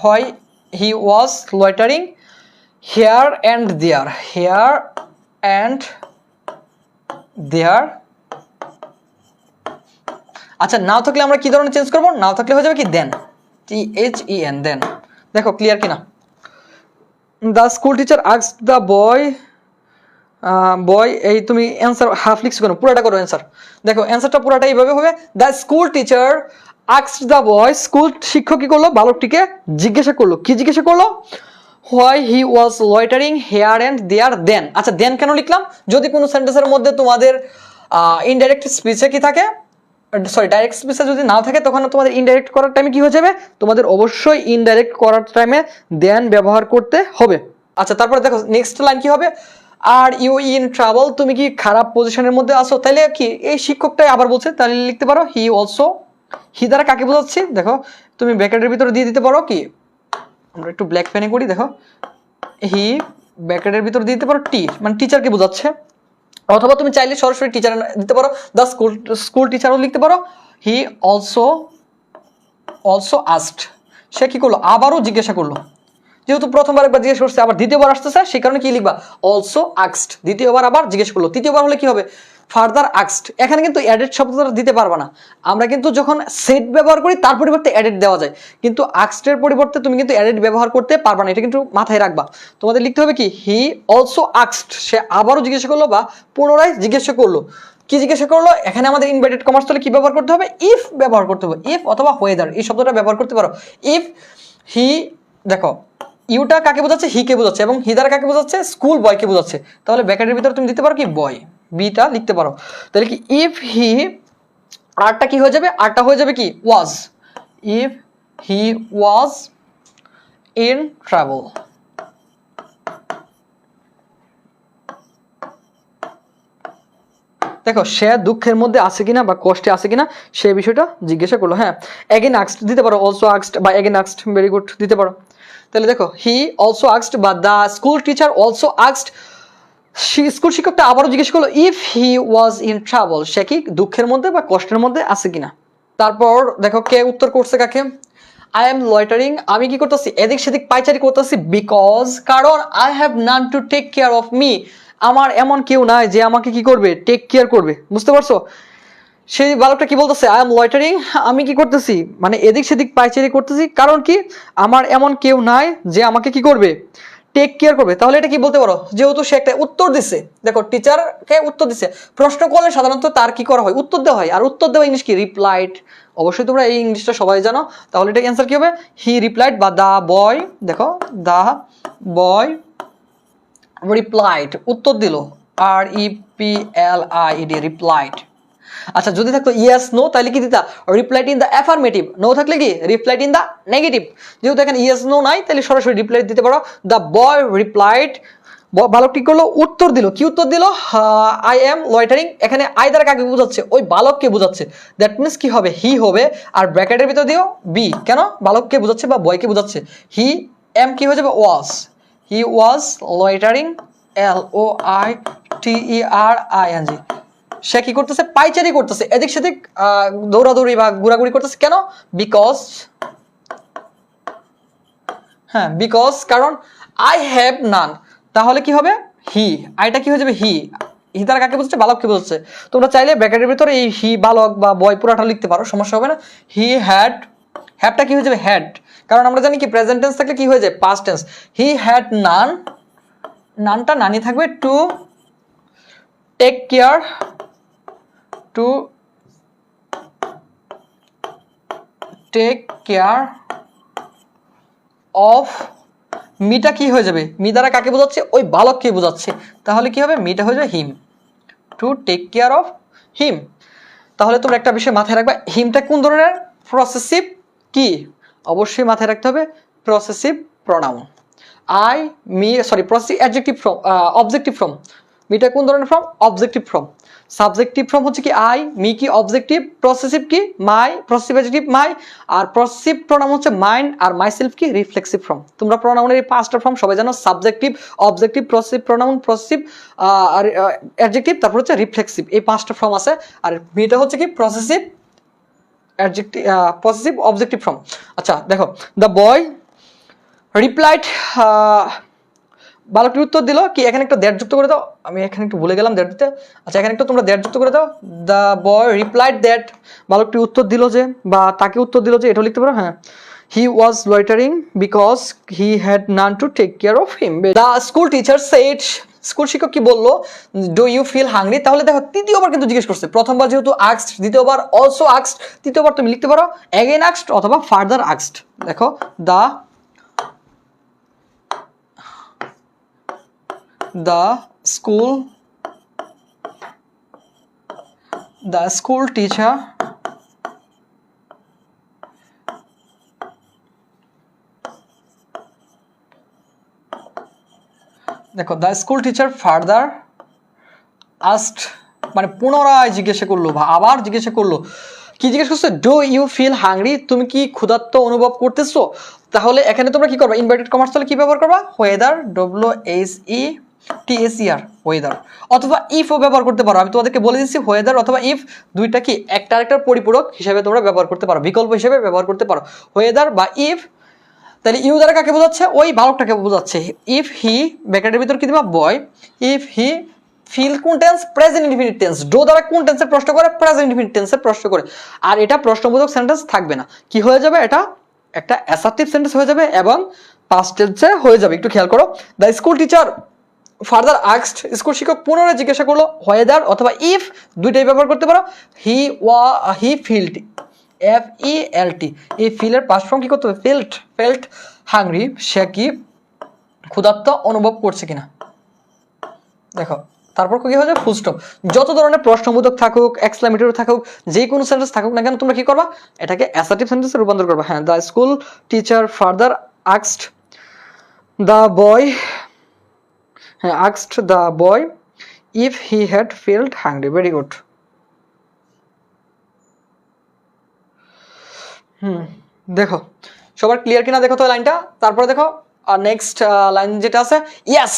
why he was loitering here and there, here and there. আচ্ছা নাও থাকলে আমরা কি ধরনের চেঞ্জ করবো? নাও থাকলে হয়ে যাবে কি দেন, THEN, দেন। দেখো ক্লিয়ার কিনা? The school teacher asked the boy, boy, এই তুমি অ্যান্সার হাফ লিখছো কেন? পুরাটা করো অ্যান্সার। দেখো অ্যান্সারটা পুরাটা এইভাবে হবে, the school teacher asked the boy, school শিক্ষক কি করলো? বালকটিকে জিজ্ঞাসা করলো। কি জিজ্ঞাসা করলো? Why he was loitering here and there then. আচ্ছা দেন কেন লিখলাম? যদি কোনো সেন্টেন্সের মধ্যে তোমাদের ইনডাইরেক্ট স্পিচে কি থাকে, সরি ডাইরেক্ট স্পিচে যদি না থাকে, তখন তোমাদের ইনডাইরেক্ট করার টাইমে কি হয়ে যাবে? তোমাদের অবশ্যই ইনডাইরেক্ট করার টাইমে দেন ব্যবহার করতে হবে। আচ্ছা তারপরে দেখো নেক্সট লাইন কি হবে? আর ইউ ইন ট্রাবল, তুমি কি খারাপ পজিশনের মধ্যে আছো? তাহলে কি এই শিক্ষকটাই আবার বলছে, তাহলে লিখতে পারো হি অলসো। হি দ্বারা কাকে বোঝাচ্ছি? দেখো তুমি ব্র্যাকেটের ভিতরে দিয়ে দিতে পারো কি, আমরা একটু ব্ল্যাক পেনে করি, দেখো হি ব্র্যাকেটের ভিতরে দিতে পারো টি, মানে টিচারকে বোঝাচ্ছে। অথবা তুমি চাইলে সরাসরি টিচার দিতে পারো, দ্য স্কুল টিচারও লিখতে পারো। হি অলসো আস্কড, সে কি করলো? আবারও জিজ্ঞাসা করলো। যেহেতু প্রথমবার একবার জিজ্ঞেস করছে, আবার দ্বিতীয়বার আসতেছে, সেই কারণে কি লিখবা? অলসো আস্কড, দ্বিতীয়বার আবার জিজ্ঞেস করলো। তৃতীয়বার হলে কি হবে? Further asked. এখানে কিন্তু অ্যাডেড শব্দটা দিতে পারবা না। আমরা কিন্তু যখন সেট ব্যবহার করি তার পরিবর্তে অ্যাডেড দেওয়া যায়, কিন্তু আস্কডের পরিবর্তে তুমি কিন্তু অ্যাডেড ব্যবহার করতে পারবা না, এটা কিন্তু মাথায় রাখবা। তোমাদের লিখতে হবে কি হি অলসো আস্কড, সে আবারও জিজ্ঞাসা করলো বা পুনরায় জিজ্ঞাসা করলো। কি জিজ্ঞাসা করলো? এখানে আমাদের ইনভার্টেড কমার্স তাহলে কি ব্যবহার করতে হবে? ইফ ব্যবহার করতে হবে। ইফ অথবা ওয়েদার এই শব্দটা ব্যবহার করতে পারো। ইফ হি, দেখো ইউটা কাকে বোঝাচ্ছে? হি কে বোঝাচ্ছে, এবং হি দ্বারা কাকে বোঝাচ্ছে? স্কুল বয়কে বোঝাচ্ছে। তাহলে ব্র্যাকেটের ভিতরে তুমি দিতে পারো কি বয়, বিটা লিখতে পারো। তাহলে কি ইফ হি, আরটা কি হয়ে যাবে? আরটা হয়ে যাবে কি was, if he was in travail. দেখো সে দুঃখের মধ্যে আছে কিনা বা কষ্টে আছে কিনা সে বিষয়টা জিজ্ঞাসা করলো। হ্যাঁ এগেন আস্কড দিতে পারো, অলসো আস্কড বা এগেন আস্কড, ভেরি গুড দিতে পারো। তাহলে দেখো হি অলসো আস্কড বা the school teacher also asked, school শিক্ষকটা আবারও জিজ্ঞেস করলো if he was in travail, সে কি দুঃখের মধ্যে বা কষ্টের মধ্যে আছে কিনা। তারপর দেখো কে উত্তর করছে কাকে? আই এম লয়টারিং, আমি কি করতেছি? এদিক সেদিক পাইচারি করতেছি, বিকজ, কারণ I have none to take care of me, আমার এমন কেউ নাই যে আমাকে কি করবে? টেক কেয়ার করবে। বুঝতে পারছো? সেই বালকটা কি বলতেছে? আই এম লয়টারিং, আমি কি করতেছি? মানে এদিক সেদিক পাইচারি করতেছি, কারণ কি আমার এমন কেউ নাই যে আমাকে কি করবে? টেক কেয়ার করবে। তাহলে এটা কি বলতে পারো? যেহেতু সে একটা উত্তর দিছে, দেখো টিচারকে উত্তর দিছে, প্রশ্ন করলে সাধারণত তার কি করা হয়? উত্তর দেওয়া হয়। আর উত্তর দেওয়া ইংলিশ কি? রিপ্লাইড। অবশ্যই তোমরা এই ইংলিশটা সবাই জানো। তাহলে এটা অ্যান্সার কি হবে? হি রিপ্লাইড বা দা বয়, দেখো দা বয় রিপ্লাইড, উত্তর দিল। REPLIED, replied. আচ্ছা যদি থাকতো ইয়েস নো তাহলে কি দিতা? Replied in the affirmative. No থাকলে কি? Replied in the negative. যেহেতু এখানে ইয়েস নো নাই তাহলে সরাসরি রিপ্লাইড দিতে পারো। দ্য বয় রিপ্লাইড, বালক কি করলো? উত্তর দিল। কি উত্তর দিল? I am loitering. এখানে আই দ্বারা কাকে বোঝাচ্ছে? ওই বালককে বোঝাচ্ছে। দ্যাট মিনস কি হবে? হি হবে, আর ব্র্যাকেটের ভিতর দিও বি। কেন? বালককে বোঝাচ্ছে বা বয়কে বোঝাচ্ছে। হি এম কি হয়ে যাবে? ওয়াজ। হি ওয়াজ লয়টারিং, LOITERING। সে কি করতেছে? পাইচারি করতেছে, এদিক সেদিক দৌড়াদৌড়ি বা ঘোরাঘুরি করতেছে। কেন? বিকজ, হ্যাঁ বিকজ, কারণ আই হ্যাভ নান। তাহলে কি হবে? হি, আইটা কি হয়ে যাবে হি। হি দ্বারা কাকে বোঝাচ্ছে? বালককে বোঝাচ্ছে। তোমরা চাইলে ব্র্যাকেটের ভিতরে এই হি বালক বা বয় পুরাটা লিখতে পারো, সমস্যা হবে না। হি হ্যাড, হ্যাডটা কি হয়ে যাবে হ্যাড, কারণ আমরা জানি কি প্রেজেন্ট টেন্স থাকলে কি হয়ে যায় past tense. He had none, নানটা নানি থাকবে, to take care, to take care of, মিটা কি হয়ে যাবে? মি দ্বারা কাকে বোঝাচ্ছে? ওই বালককে বোঝাচ্ছে, তাহলে কি হবে? মিটা হয়ে যাবে him, to take care of him. তাহলে তোমরা একটা বিষয় মাথায় রাখবা, হিমটা কোন ধরনের? প্রসেসিভ কি? অবশ্যই মাথায় রাখতে হবে possessive pronoun. I, me, sorry possessive adjective form, objective form. মিটা কোন ধরনের form? Objective form. Subjective form হচ্ছে কি আই, মি কি অবজেক্টিভ, প্রসেসিভ কি মাই, প্রসেসিভ অ্যাডজেক্টিভ মাই, আর প্রসেসিভ প্রোনাউন হচ্ছে মাইন্ড, আর মাইসেলফ কি রিফ্লেক্সিভ ফ্রম। তোমরা প্রোনাউনের এই পাঁচটা ফর্ম সবাই জানো, subjective, objective, possessive pronoun, possessive আর অ্যাডজেক্টিভ, তারপর হচ্ছে রিফ্লেক্সিভ, এই পাঁচটা ফর্ম আছে। আর মিটা হচ্ছে কি প্রসেসিভ অ্যাডজেক্টিভ, পসেসিভ অবজেক্টিভ ফর্ম। আচ্ছা দেখো, দ্য বয় রিপ্লাইড, বালকটি উত্তর দিল কি, এখানে একটা দ্যাট যুক্ত করে দাও, আমি এখানে একটু ভুলে গেলাম দ্যাট দিতে। আচ্ছা এখানে একটু তোমরা দ্যাট যুক্ত করে দাও। দ্য বয় রিপ্লাইড দ্যাট, বালকটি উত্তর দিল যে, বা তাকে উত্তর দিল যে, এটা লিখতে পারো। হ্যাঁ, he was loitering because he had none to take care of him. The school teacher said, school শিক্ষক কি বললো? Do you feel hungry. তাহলে দেখো তৃতীয়বার কিন্তু জিজ্ঞেস করছে, প্রথমবার যেহেতু আক্সড, দ্বিতীয়বার অলসো আক্সড, তৃতীয়বার তুমি লিখতে পারো অ্যাগেন আক্সড অথবা ফার্দার আক্সড। দেখো the school teacher দেখো the school teacher further asked, মানে পুনরায় জিজ্ঞাসা করলো বা আবার জিজ্ঞাসা করলো, কি জিজ্ঞেস করছে? ডু ইউ ফিল হাংরি, তুমি কি ক্ষুধার্ত অনুভব করতেছো? তাহলে এখানে তোমরা কি করবা? ইনভার্টেড কমার্স তাহলে কি ব্যবহার করবা? ওয়েদার, WHETHER, ওয়েদার, অথবা ইফও ব্যবহার করতে পারো। আমি তোমাদেরকে বলে দিচ্ছি ওয়েদার অথবা ইফ দুইটা কি একটা আরেকটার পরিপূরক হিসেবে তোমরা ব্যবহার করতে পারো, বিকল্প হিসেবে ব্যবহার করতে পারো, ওয়েদার বা ইফ। তাহলে ইউ দ্বারা কাকে বোঝাচ্ছে? ওই বালকটাকে বোঝাচ্ছে। ইফ হি, ব্র্যাকেটের ভিতর কি দিবা? বয়। ইফ হি ফিল কোন tense? Present indefinite tense. Do দ্বারা কোন টেন্সের প্রশ্ন করে? প্রেজেন্ট ইনডিফিনিট টেন্সের প্রশ্ন করে। আর এটা প্রশ্নবোধক সেন্টেন্স থাকবে না, কি হয়ে যাবে? এটা একটা অ্যাসার্টিভ সেন্টেন্স হয়ে যাবে এবং পাস্ট টেন্সে হয়ে যাবে। একটু খেয়াল করো, the school teacher further asked, school শিক্ষক পুনরায় জিজ্ঞাসা করলো, হোয়েদার অথবা ইফ দুইটাই ব্যবহার করতে পারো। হি ফিল্ড, FELT, এই ফিলের পাস্ট ফর্ম কি করতে হবে? ফেল্ট হাংরি, সে কি ক্ষুধার্ত অনুভব করছে কিনা। দেখো তারপর কি হয়ে যায়? Full stop. যত ধরনের প্রশ্নবোধক থাকুক, এক্সক্লামেটরি থাকুক, যে কোনো সেন্টেন্স থাকুক না কেন, তোমরা কি করবা? এটাকে অ্যাসার্টিভ সেন্টেন্সে রূপান্তর করবা। হ্যাঁ, the school teacher further asked the বয়, হ্যাঁ asked the boy if he had felt hungry. Very good. দেখো সবার ক্লিয়ার কিনা দেখো তো লাইনটা। তারপরে দেখো নেক্সট লাইন যেটা আছে, yes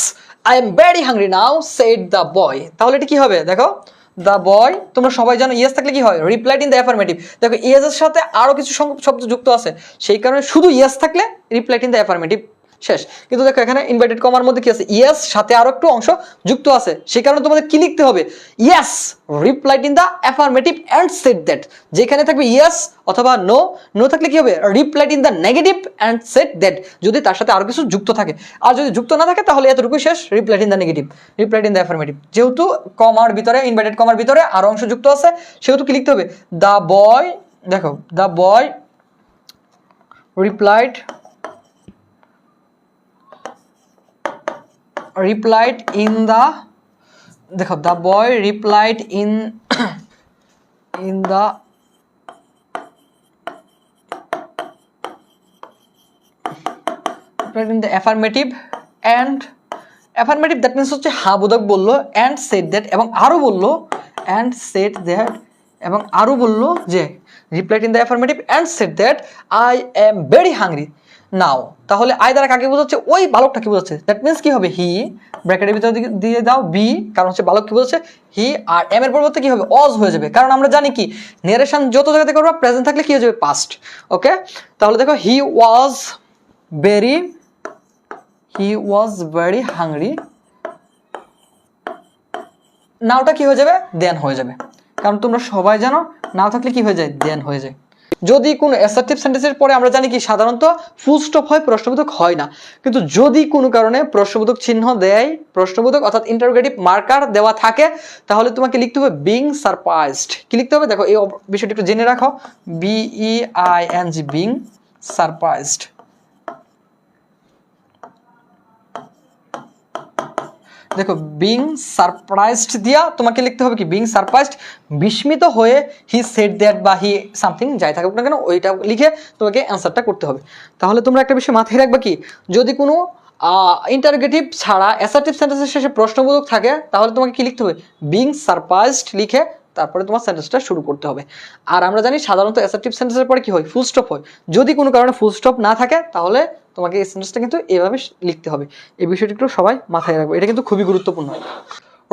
I am very hungry now said the boy. তাহলে এটা কি হবে? দেখো দ্য বয়, তোমরা সবাই জানো ইয়েস থাকলে কি হয়? Replied in the affirmative. দেখো ইয়েস এর সাথে আরো কিছু শব্দ যুক্ত আছে, সেই কারণে শুধু ইয়েস থাকলে রিপ্লাইড ইন দ্য অ্যাফার্মেটিভ শেষ। কিন্তু দেখো এখানে ইনভার্টেড কমার মধ্যে কি আছে? ইয়েস সাথে আরো একটু অংশ যুক্ত আছে, সেই কারণে তোমাদের কি লিখতে হবে? Yes replied in the affirmative and said that. যেখানে থাকবে ইয়েস অথবা নো, নো থাকলে কি হবে? Replied in the negative and said that, যদি তার সাথে আরো কিছু যুক্ত থাকে। আর যদি যুক্ত না থাকে তাহলে এতটুকু শেষ, replied in the negative, replied in the affirmative. যেহেতু কমার ভিতরে, ইনভার্টেড কমার ভিতরে আরো অংশ যুক্ত আছে, সেহেতু কি লিখতে হবে? দ্য বয়, দেখো the boy replied in the, দেখো the boy replied in the affirmative and affirmative, that means হচ্ছে হ্যাঁ বোধক বললো, and said that এবং আরো বললো, and said that এবং আরো বললো যে replied in the affirmative and said that I am very hungry নাও। তাহলে আই দ্বারা কাকে বোঝাচ্ছে? ওই বালকটাকে বোঝাচ্ছে। দ্যাট মিন্স কি হবে? হি, ব্র্যাকেটের ভিতরে দিয়ে দাও বি, কারণ হচ্ছে বালক কি বোঝাচ্ছে? হি, আর এম এর পরিবর্তে কি হবে? অজ হয়ে যাবে, কারণ আমরা জানি কি নারেশন যত জায়গাতে করবা প্রেজেন্ট থাকলে কি হয়ে যাবে? পাস্ট। ওকে, তাহলে দেখো হি ওয়াজ ভেরি হাংরি নাওটা কি হয়ে যাবে, দেন হয়ে যাবে, কারণ তোমরা সবাই জানো নাও থাকলে কি হয়ে যায়, দেন হয়ে যায়। যদি কোনো অ্যাসার্টিভ সেন্টেন্সের পরে আমরা জানি কি সাধারণত ফুল স্টপ হয়, প্রশ্নবোধক হয় না, কিন্তু যদি কোনো কারণে প্রশ্নবোধক চিহ্ন দেয়, প্রশ্নবোধক অর্থাৎ ইন্টারোগেটিভ মার্কার দেওয়া থাকে, তাহলে তোমাকে লিখতে হবে বিং সারপ্রাইজড। কি লিখতে হবে দেখো, এই বিষয়টা একটু জেনে রাখো, BEING, বিং সারপ্রাইজড। দেখো বিং সারপ্রাইজড দিয়া তোমাকে লিখতে হবে কি, বিং সারপ্রাইজড, বিস্মিত হয়ে, হি সেড দ্যাট বা হি সামথিং যাই থাকুক না কেন ওইটা লিখে তোমাকে অ্যান্সারটা করতে হবে। তাহলে তোমরা একটা বিষয় মাথায় রাখবে কি, যদি কোনো ইন্টারোগেটিভ ছাড়া অ্যাসার্টিভ সেন্টেন্সের শেষে প্রশ্নবোধক থাকে, তাহলে তোমাকে কি লিখতে হবে, বিং সারপ্রাইজড লিখে তারপরে তোমার সেন্টেন্সটা শুরু করতে হবে। আর আমরা জানি সাধারণত অ্যাসার্টিভ সেন্টেন্সের পরে কি হয়, ফুল স্টপ হয়। যদি কোনো কারণে ফুল স্টপ না থাকে, তাহলে তোমাকে এই সেন্টেন্সটা কিন্তু এভাবে লিখতে হবে। এই বিষয়টি একটু সবাই মাথায় রাখবে, এটা কিন্তু খুবই গুরুত্বপূর্ণ।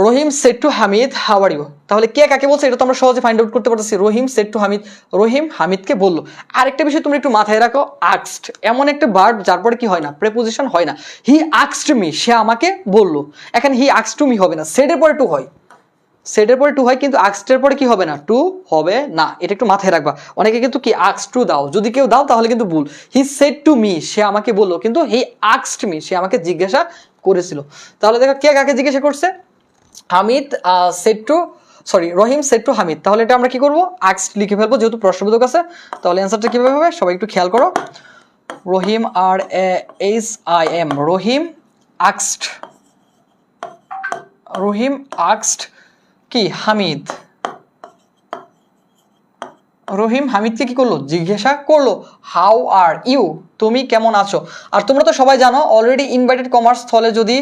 Rahim said to Hamid how are you, তাহলে কে কাকে বলছে এটা তো আমরা সহজে ফাইন্ড আউট করতে পারতেছি। রহিম সেড টু হামিদ, রহিম হামিদকে বললো। আরেকটা বিষয় তোমরা একটু মাথায় রাখো, আক্সড এমন একটা ভার্ব যার পরে কি হয় না, প্রেপোজিশন হয় না। হি আক্সড মি, সে আমাকে বললো। এখানে হি আক্সড টু মি হবে না, সেডের পরে টু হয়, সেটের পরে টু হয়, কিন্তু আক্সডের পরে কি হবে না, টু হবে না। এটা একটু মাথায় রাখবা। অনেকে কিন্তু কি আক্স টু দাও, যদি কেউ দাও তাহলে কিন্তু ভুল। হি সেড টু মি, সে আমাকে বললো, কিন্তু হি আক্সড মি, সে আমাকে জিজ্ঞাসা করেছিল। তাহলে দেখো কে কাকে জিজ্ঞাসা করছে, Hamid said to, sorry Rahim said to Hamid. তাহলে এটা আমরা কি করবো, আক্সড লিখে ফেলবো যেহেতু প্রশ্নবোধক আছে। তাহলে অ্যান্সারটা কিভাবে হবে সবাই একটু খেয়াল করো, রহিম RAHIM, রহিম আক্সড, রহিম আক্সড কি হামিদ, রহিম হামিদকে কি করলো, জিজ্ঞাসা করলো, হাউ আর ইউ, তুমি কেমন আছো। আর তোমরা তো সবাই জানো অলরেডি ইনভার্টেড কমার্স স্থলে যদি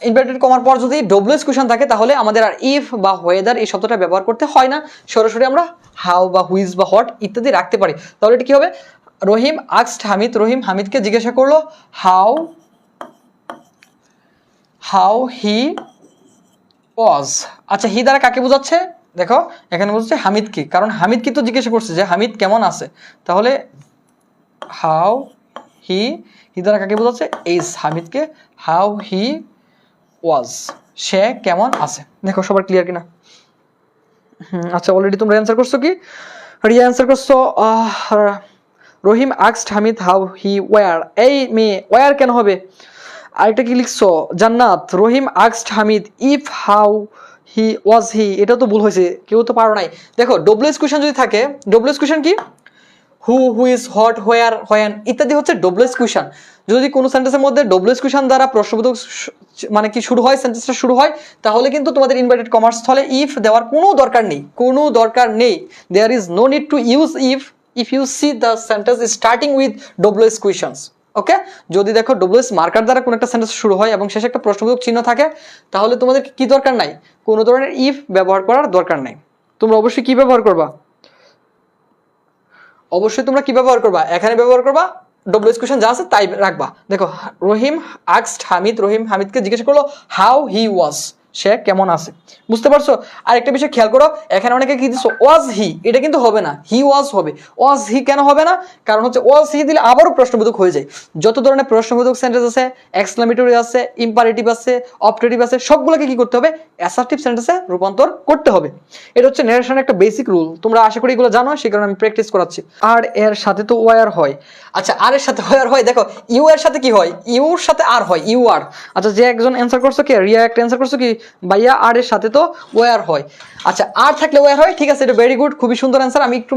ইনভার্টেড কমার পর যদি ডব্লিউএস কোয়েশ্চন থাকে, তাহলে আমাদের আর ইফ বা ওয়েদার এই শব্দটা ব্যবহার করতে হয় না, সরাসরি আমরা হাউ বা হুইজ বা হট ইত্যাদি রাখতে পারি। তাহলে এটা কি হবে, রহিম আক্সড হামিদ, রহিম হামিদকে জিজ্ঞাসা করলো হাউ হি ওয়াজ। আচ্ছা হি দ্বারা কাকে বোঝাচ্ছে, দেখো এখানে বোঝাচ্ছে হামিদকে, কারণ হামিদকে তো জিজ্ঞাসা করছে যে হামিদ কেমন আছে। তাহলে হাউ হি দ্বারা কাকে বোঝাচ্ছে, ইজ, হামিদকে, হাউ হি ওয়াজ, সে কেমন আছে। দেখো সবার ক্লিয়ার কিনা। আচ্ছা অলরেডি তোমরা অ্যান্সার করছো কি, রিয়া অ্যান্সার করছো রহিম আক্সড হামিদ হাউ হি ওয়ার। এই মেয়ে ওয়ার কেন হবে, আরেকটা কি লিখছো জান্নাত, রহিম আক্সড হামিদ ইফ হাউ হি ওয়াজ হি, এটা তো ভুল হয়েছে, কেউ তো পারো নাই। দেখো ডব্লিউএস কোয়েশ্চন যদি থাকে, ডব্লিউএস কোয়েশ্চন কি, হু, ইজ, হোয়াট, হোয়ার, হোয়েন ইত্যাদি হচ্ছে ডব্লিউএস কোয়েশ্চন। যদি কোনো সেন্টেন্সের মধ্যে ডব্লিউএস কোয়েশ্চন দ্বারা প্রশ্নবোধক মানে কি শুরু হয়, সেন্টেন্সটা শুরু হয়, তাহলে কিন্তু তোমাদের ইনভার্টেড কমার্স স্থলে ইফ দেওয়ার কোনো দরকার নেই, কোনো দরকার নেই। There is no need to use if you see the sentence starting with WS questions. Okay, যদি দেখো ডব্লিউএস মার্কার দ্বারা কোনো একটা সেন্টেন্স শুরু হয় এবং শেষে একটা প্রশ্নবোধক চিহ্ন থাকে, তাহলে তোমাদের কি দরকার নাই, কোনো ধরনের ইফ ব্যবহার করার দরকার নাই। তোমরা অবশ্যই কি ব্যবহার করবা, অবশ্যই তোমরা কি ব্যবহার করবা, এখানে ব্যবহার করবা ডব্লিউএস কোয়েশ্চন যা আছে তাই রাখবা। দেখো রহিম আক্সড হামিদ, রহিম হামিদকে জিজ্ঞাসা করলো হাউ হি ওয়াজ, সে কেমন আছে। বুঝতে পারছো। আর একটা বিষয় খেয়াল করো, এখানে অনেকে কি দিছো ওয়াজ হি, এটা কিন্তু হবে না, হি ওয়াজ হবে। ওয়াজ হি কেন হবে না, কারণ হচ্ছে ওয়াজ হি দিলে আবারও প্রশ্নবোধক হয়ে যায়। যত ধরনের প্রশ্নবোধক সেন্টেন্স আছে, এক্সক্লামেটরি আছে, ইম্পারেটিভ আছে, অপটেটিভ আছে, সবগুলোকে কি করতে হবে, অ্যাসার্টিভ সেন্টেন্সে রূপান্তর করতে হবে। এটা হচ্ছে ন্যারেশনের একটা বেসিক রুল, তোমরা আশা করি এগুলো জানো, সেই কারণে আমি প্র্যাকটিস করাচ্ছি। আর এর সাথে তো ওয়ার হয়। আচ্ছা আর এর সাথে ওয়ার হয়, দেখো ইউ এর সাথে কি হয়, ইউর সাথে আর হয়, ইউ আর। আচ্ছা যে একজন অ্যান্সার করছো কি, রিয়া একটা অ্যান্সার করছো কি ভাইয়া, আর এর সাথে তো ওয়ার হয়। আচ্ছা আর থাকলে ওয়ার হয়, ঠিক আছে, এটা ভেরি গুড, খুবই সুন্দর অ্যান্সার। আমি একটু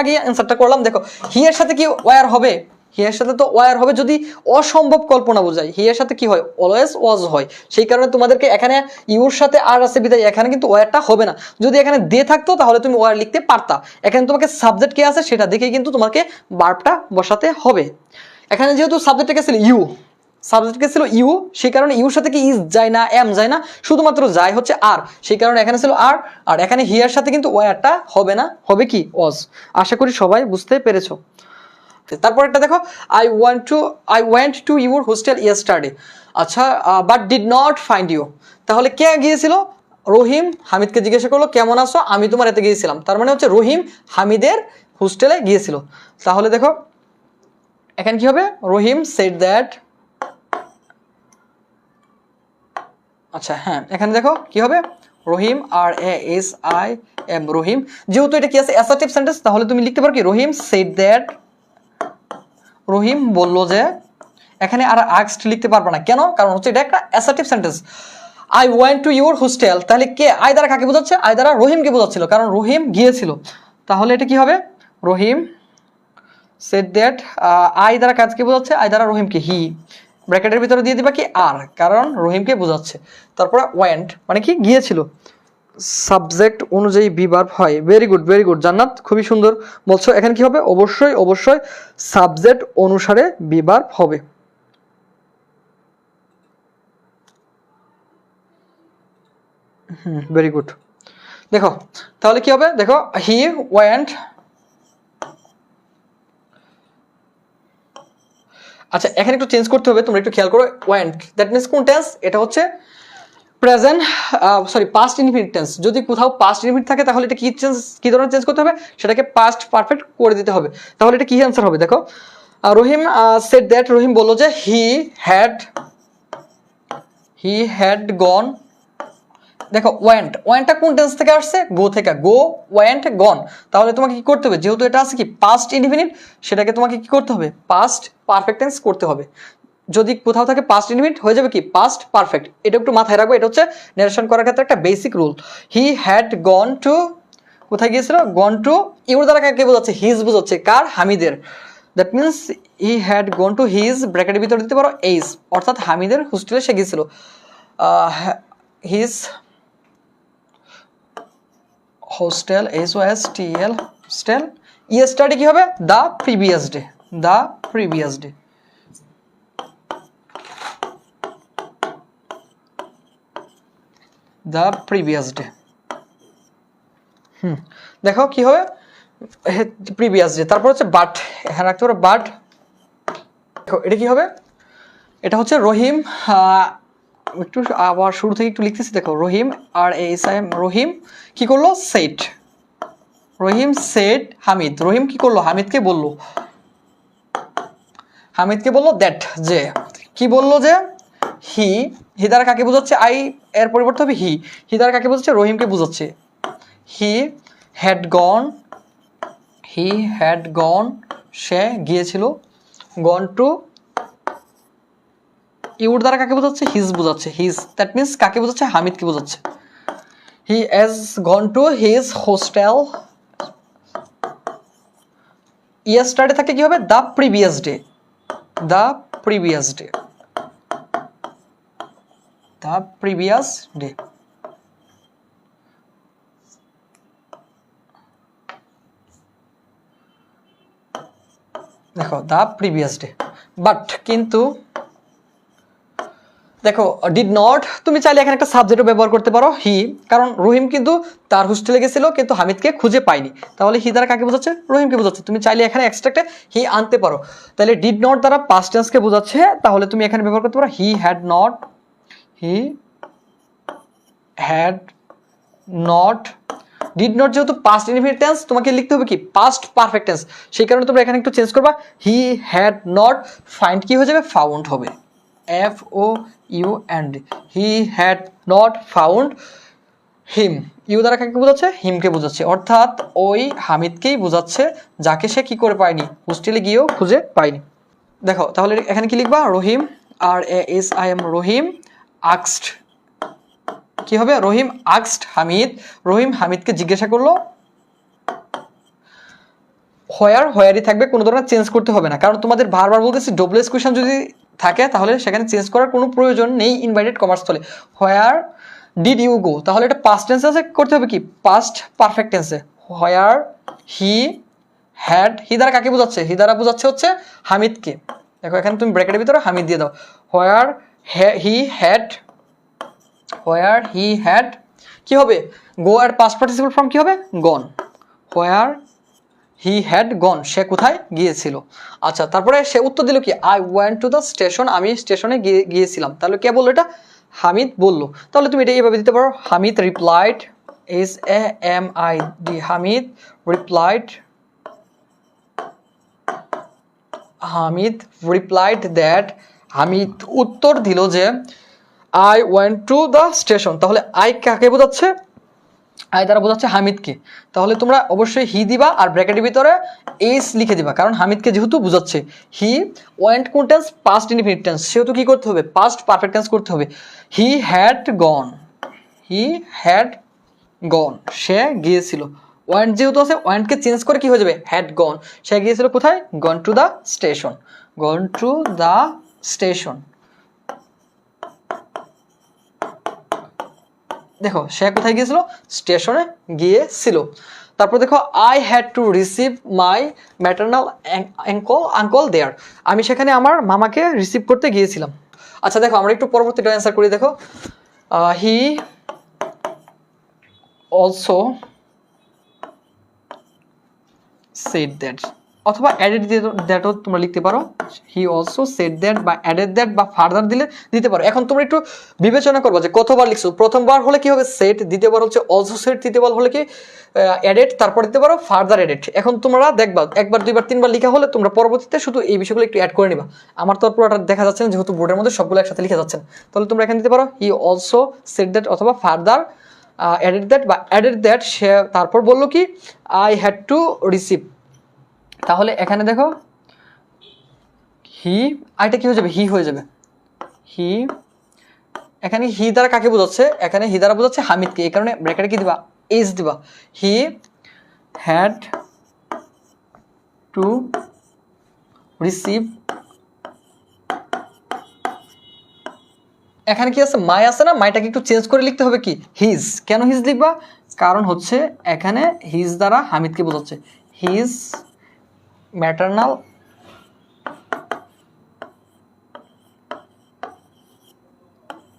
আগে অ্যান্সারটা করলাম। দেখো হি এর সাথে কি ওয়ার হবে, হি এর সাথে তো ওয়ার হবে যদি অসম্ভব কল্পনা বোঝায়। হি এর সাথে কি হয়, অলওয়েজ ওয়াজ হয়। সেই কারণে তোমাদেরকে এখানে ইউর সাথে আর আছে বিদায় এখানে কিন্তু ওয়ারটা হবে না। যদি এখানে দে থাকতো তাহলে তুমি ওয়ার লিখতে পারতা। এখানে তোমাকে সাবজেক্ট কে আছে সেটা দেখে কিন্তু তোমাকে ভার্বটা বসাতে হবে। এখানে যেহেতু সাবজেক্টে কে ছিল ইউ, সাবজেক্ট কে ছিল ইউ, সেই কারণে ইউর সাথে কি ইজ যায় না, এম যায় না, শুধুমাত্র যায় হচ্ছে আর। সেই কারণে এখানে ছিল আর, আর এখানে হিয়ার সাথে কিন্তু ওয়ারটা হবে না, হবে কি ওয়াজ। আশা করি সবাই বুঝতে পেরেছো। তারপর একটা দেখো, I went to your hostel yesterday. আচ্ছা but did not find you. তাহলে কে গিয়েছিল, রহিম হামিদকে জিজ্ঞাসা করলো কেমন আছো, আমি তোমার এতে গিয়েছিলাম। তার মানে হচ্ছে রহিম হামিদের হোস্টেলে গিয়েছিল। তাহলে দেখো এখানে কি হবে, রহিম সেড দ্যাট আচ্ছা হ্যাঁ, এখানে দেখো কি হবে, রহিম, আর এ এস আই এম, রহিম। যেহেতু এটা কি আছে অ্যাসার্টিভ সেন্টেন্স, তাহলে তুমি লিখতে পারো কি রহিম সেড দ্যাট, রহিম বলল যে। এখানে আর আস্কড লিখতে পারবে না, কেন? কারণ হচ্ছে এটা একটা assertive sentence. I went to your hostel, তাহলে কে আই দ্বারা কাকে বোঝাচ্ছে? আই দ্বারা রহিমকে বোঝাচ্ছিল, কারণ রহিম গিয়েছিল। তাহলে এটা কি হবে, রহিম সেড দ্যাট, আই দ্বারা কাজকে বোঝাচ্ছে, আই দ্বারা রহিমকে, হি ব্র্যাকেটের ভিতরে দিয়ে দিবা কি আর, কারণ রহিমকে বোঝাচ্ছে। তারপরে ওয়েন্ট মানে কি গিয়েছিল, সাবজেক্ট অনুযায়ী বি ভার্ব হয়। ভেরি গুড, ভেরি গুড জান্নাত, খুবই সুন্দর বলছো। এখানে কি হবে, অবশ্যই অবশ্যই সাবজেক্ট অনুসারে বি ভার্ব হবে। Very good. দেখো তাহলে কি হবে, দেখো হি ওয়েন্ট। আচ্ছা এখানে একটু চেঞ্জ করতে হবে, তোমরা একটু খেয়াল করো। ওয়েন্ট দ্যাট মিনস কোন টেন্স? এটা হচ্ছে present, sorry past infinite tense. যদি কোথাও পাস্ট ইনফিনিট থাকে তাহলে এটা কি ধরনের চেঞ্জ করতে হবে? সেটাকে পাস্ট পারফেক্ট করে দিতে হবে। তাহলে এটা কি অ্যান্সার হবে? দেখো রহিম সেড দ্যাট, রহিম বলল যে হি হ্যাড গন। দেখো ওয়েন্টটা কোন টেন্স থেকে আসছে? গো থেকে, গো ওয়েন্ট গন। তাহলে তোমাকে কি করতে হবে, যেহেতু এটা আছে কি পাস্ট ইনডিফিনিট, সেটাকে তোমাকে কি করতে হবে, পাস্ট পারফেক্ট টেন্স করতে হবে। যদি কোথাও থাকে পাস্ট ইনডিফিনিট হয়ে যাবে কি পাস্ট পারফেক্ট। এটা একটু মাথায় রাখবো, এটা হচ্ছে নারেশন করার ক্ষেত্রে একটা basic rule. He had gone two, কোথায় গিয়েছিল? গন টু, ইউর দ্বারা কাকে বোঝাচ্ছে? হিজ বোঝাচ্ছে, কার? হামিদের। That means he had gone to his, ব্র্যাকেটের ভিতরে দিতে পারো এইস, অর্থাৎ হামিদের হোস্টেলে সে গিয়েছিল। His hostel, HOSTL hostel. Yesterday কি হবে? The previous day, the previous day. The previous day. দেখো কি হবে, প্রিভিয়াস ডে। তারপর হচ্ছে বাট, এখানে রাখতে পারো বাট। দেখো এটা কি হবে, এটা হচ্ছে রহিম, একটু আবার শুরু থেকে একটু লিখতেছি। দেখো রহিম, আর ASIM, রহিম কি করলো? সেট, রহিম সেট হামিদ, রহিম কি করলো? হামিদকে বললো, হামিদকে বললো দ্যাট, যে কি বললো? যে হি দ্বারা কাকে বোঝাচ্ছে? আই এর পরিবর্তে হবে হি দ্বারা কাকে বোঝাচ্ছে? রহিমকে বোঝাচ্ছে। হি হ্যাড গন, সে গিয়েছিল। গন টু, ইউর দ্বারা কাকে বোঝাচ্ছে? হিজ বোঝাচ্ছে, হিজ দ্যাট মিনস কাকে বোঝাচ্ছে? হামিদকে বোঝাচ্ছে। He has gone to his hostel. Yesterday থাকলে কি হবে? The previous day, the previous day, the previous day. দেখো দ্য প্রিভিয়াস ডে। বাট কিন্তু দেখো ডিড নট, তুমি চাইলে এখানে একটা সাবজেক্টও ব্যবহার করতে পারো, হি, কারণ রহিম কিন্তু তার হোস্টেলে গেছিল কিন্তু হামিদকে খুঁজে পায়নি। তাহলে হি দ্বারা কাকে বোঝাচ্ছে? রহিমকে বোঝাচ্ছে। তুমি চাইলে এখানে এক্সট্রা একটা হি আনতে পারো। তাহলে ডিড নট দ্বারা পাস্ট টেন্সকে বোঝাচ্ছে, তাহলে তুমি এখানে ব্যবহার করতে পারো হি had not, he had not. Did not যেহেতু পাস্ট ইনডিফিনিট টেন্স, তোমাকে লিখতে হবে কি পাস্ট পারফেক্ট টেন্স। সেই কারণে তোমরা এখানে একটু চেঞ্জ করবা, হি হ্যাড নট ফাইন্ড কি হয়ে যাবে? ফাউন্ড হবে, FOUND। He had not found him, you দ্বারা কাকে বোঝাচ্ছে? হিমকে বোঝাচ্ছে, অর্থাৎ ওই হামিদকেই বোঝাচ্ছে যাকে সে কি করে পায়নি, হোস্টেলে গিয়েও খুঁজে পায়নি। দেখো তাহলে এখানে কি লিখবা? রহিম, RASIM, রহিম আক্সড, কি হবে? রহিম আক্সড হামিদ, রহিম হামিদকে জিজ্ঞাসা করলো। হোয়ারই থাকবে, কোনো ধরনের চেঞ্জ করতে হবে না, কারণ তোমাদের বারবার বলতেছি ডব্লিউএস কোয়েশ্চন যদি থাকে তাহলে সেখানে চেঞ্জ করার কোনো প্রয়োজন নেই ইনভাইটেড কমার্স স্থলে। হোয়ার ডিড ইউ গো, তাহলে এটা পাস্ট টেন্সে করতে হবে কি পাস্ট পারফেক্ট টেন্সে। হোয়ার হি হ্যাড, হি দ্বারা কাকে বোঝাচ্ছে? হি দ্বারা বোঝাচ্ছে হচ্ছে হামিদকে। দেখো এখানে তুমি ব্র্যাকেটের ভিতরে হামিদ দিয়ে দাও। হোয়ার হি হ্যাড কি হবে? গো আর পাস্ট পার্টিসিপল ফর্ম কি হবে? গন। হোয়ার হি হ্যাড গন, সে কোথায় গিয়েছিল। আচ্ছা তারপরে সে উত্তর দিল কি? I went two the station, আমি স্টেশনে গিয়েছিলাম। তাহলে কে বললো এটা? হামিদ বললো। তাহলে তুমি এটা এইভাবে দিতে পারো, Hamid replied, SAMID, Hamid replied that, Hamid উত্তর দিল যে I went two the station, তাহলে আই কাকে বোঝাচ্ছে? আই দ্বারা বোঝাচ্ছে হামিদকে। তাহলে তোমরা অবশ্যই হি দিবা আর ব্র্যাকেটের ভিতরে এস লিখে দিবা, কারণ হামিদকে যেহেতু বোঝাচ্ছে। হি ওয়েন্ট কোন টেন্স? পাস্ট ইনডিফিনিট টেন্স, সেহেতু কি করতে হবে? পাস্ট পারফেক্ট টেন্স করতে হবে। হি হ্যাড গন, হি হ্যাড গন, সে গিয়েছিল। ওয়েন্ট যেহেতু আছে, ওয়েন্টকে চেঞ্জ করে কি হয়ে যাবে? হ্যাড গন, সে গিয়েছিল কোথায়? Gone to the station, gone to the station. দেখো সে কোথায় গিয়েছিল? স্টেশনে গিয়েছিল। তারপর দেখো I had to receive my maternal uncle there, আমি সেখানে আমার মামাকে রিসিভ করতে গিয়েছিলাম। আচ্ছা দেখো আমরা একটু পরবর্তীটা অ্যান্সার করি। দেখো হি অলসো সেড দ্যাট, অথবা অ্যাডেড দ্যাটও তোমরা লিখতে পারো। হি অলসো সেড দ্যাট বা অ্যাডেড দ্যাট বা ফার্দার দিলে দিতে পারো। এখন তোমরা একটু বিবেচনা করবো যে কতবার লিখছো। প্রথমবার হলে কি হবে? সেট, দ্বিতীয়বার হচ্ছে অলসো সেট, তৃতীয়বার হলে কি অ্যাডেড, তারপর দিতে পারো ফার্দার অ্যাডেড। এখন তোমরা দেখবা একবার দুইবার তিনবার লেখা হলে তোমরা পরবর্তীতে শুধু এই বিষয়গুলো একটু অ্যাড করে নিবা। আমার তো পুরোটা দেখা যাচ্ছে না, যেহেতু বোর্ডের মধ্যে সবগুলো একসাথে লিখে যাচ্ছে না। তাহলে তোমরা এখানে দিতে পারো হি অলসো সেড দ্যাট অথবা ফার্দার অ্যাডেড দ্যাট বা অ্যাডেড দ্যাট, সে তারপর বললো কি আই হ্যাড টু রিসিভ। তাহলে এখানে দেখো হি, আইটা কি হয়ে যাবে? হি হয়ে যাবে। হি, এখানে হি দ্বারা কাকে বোঝাচ্ছে? এখানে হি দ্বারা বোঝাচ্ছে হামিদকে, এই কারণে ব্র্যাকেটে কি দিবা? এস দিবা। হি হ্যাড টু রিসিভ, এখানে কি আছে? মাই আছে না, মাইটাকে একটু চেঞ্জ করে লিখতে হবে কি? হিজ। কেন হিজ লিখবা? কারণ হচ্ছে এখানে হিজ দ্বারা হামিদকে বোঝাচ্ছে। His maternal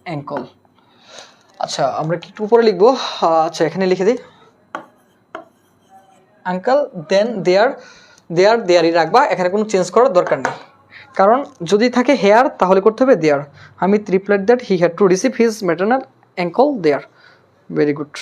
ankle. আচ্ছা আমরা কি একটু উপরে লিখবো? আচ্ছা এখানে লিখে দিই আঙ্কেল, দেন দেয়ার, দেয়ারই রাখবা, এখানে কোনো চেঞ্জ করার দরকার নেই। কারণ যদি থাকে হেয়ার তাহলে করতে হবে there. Hamid replied that he had to receive his maternal uncle there. Very good.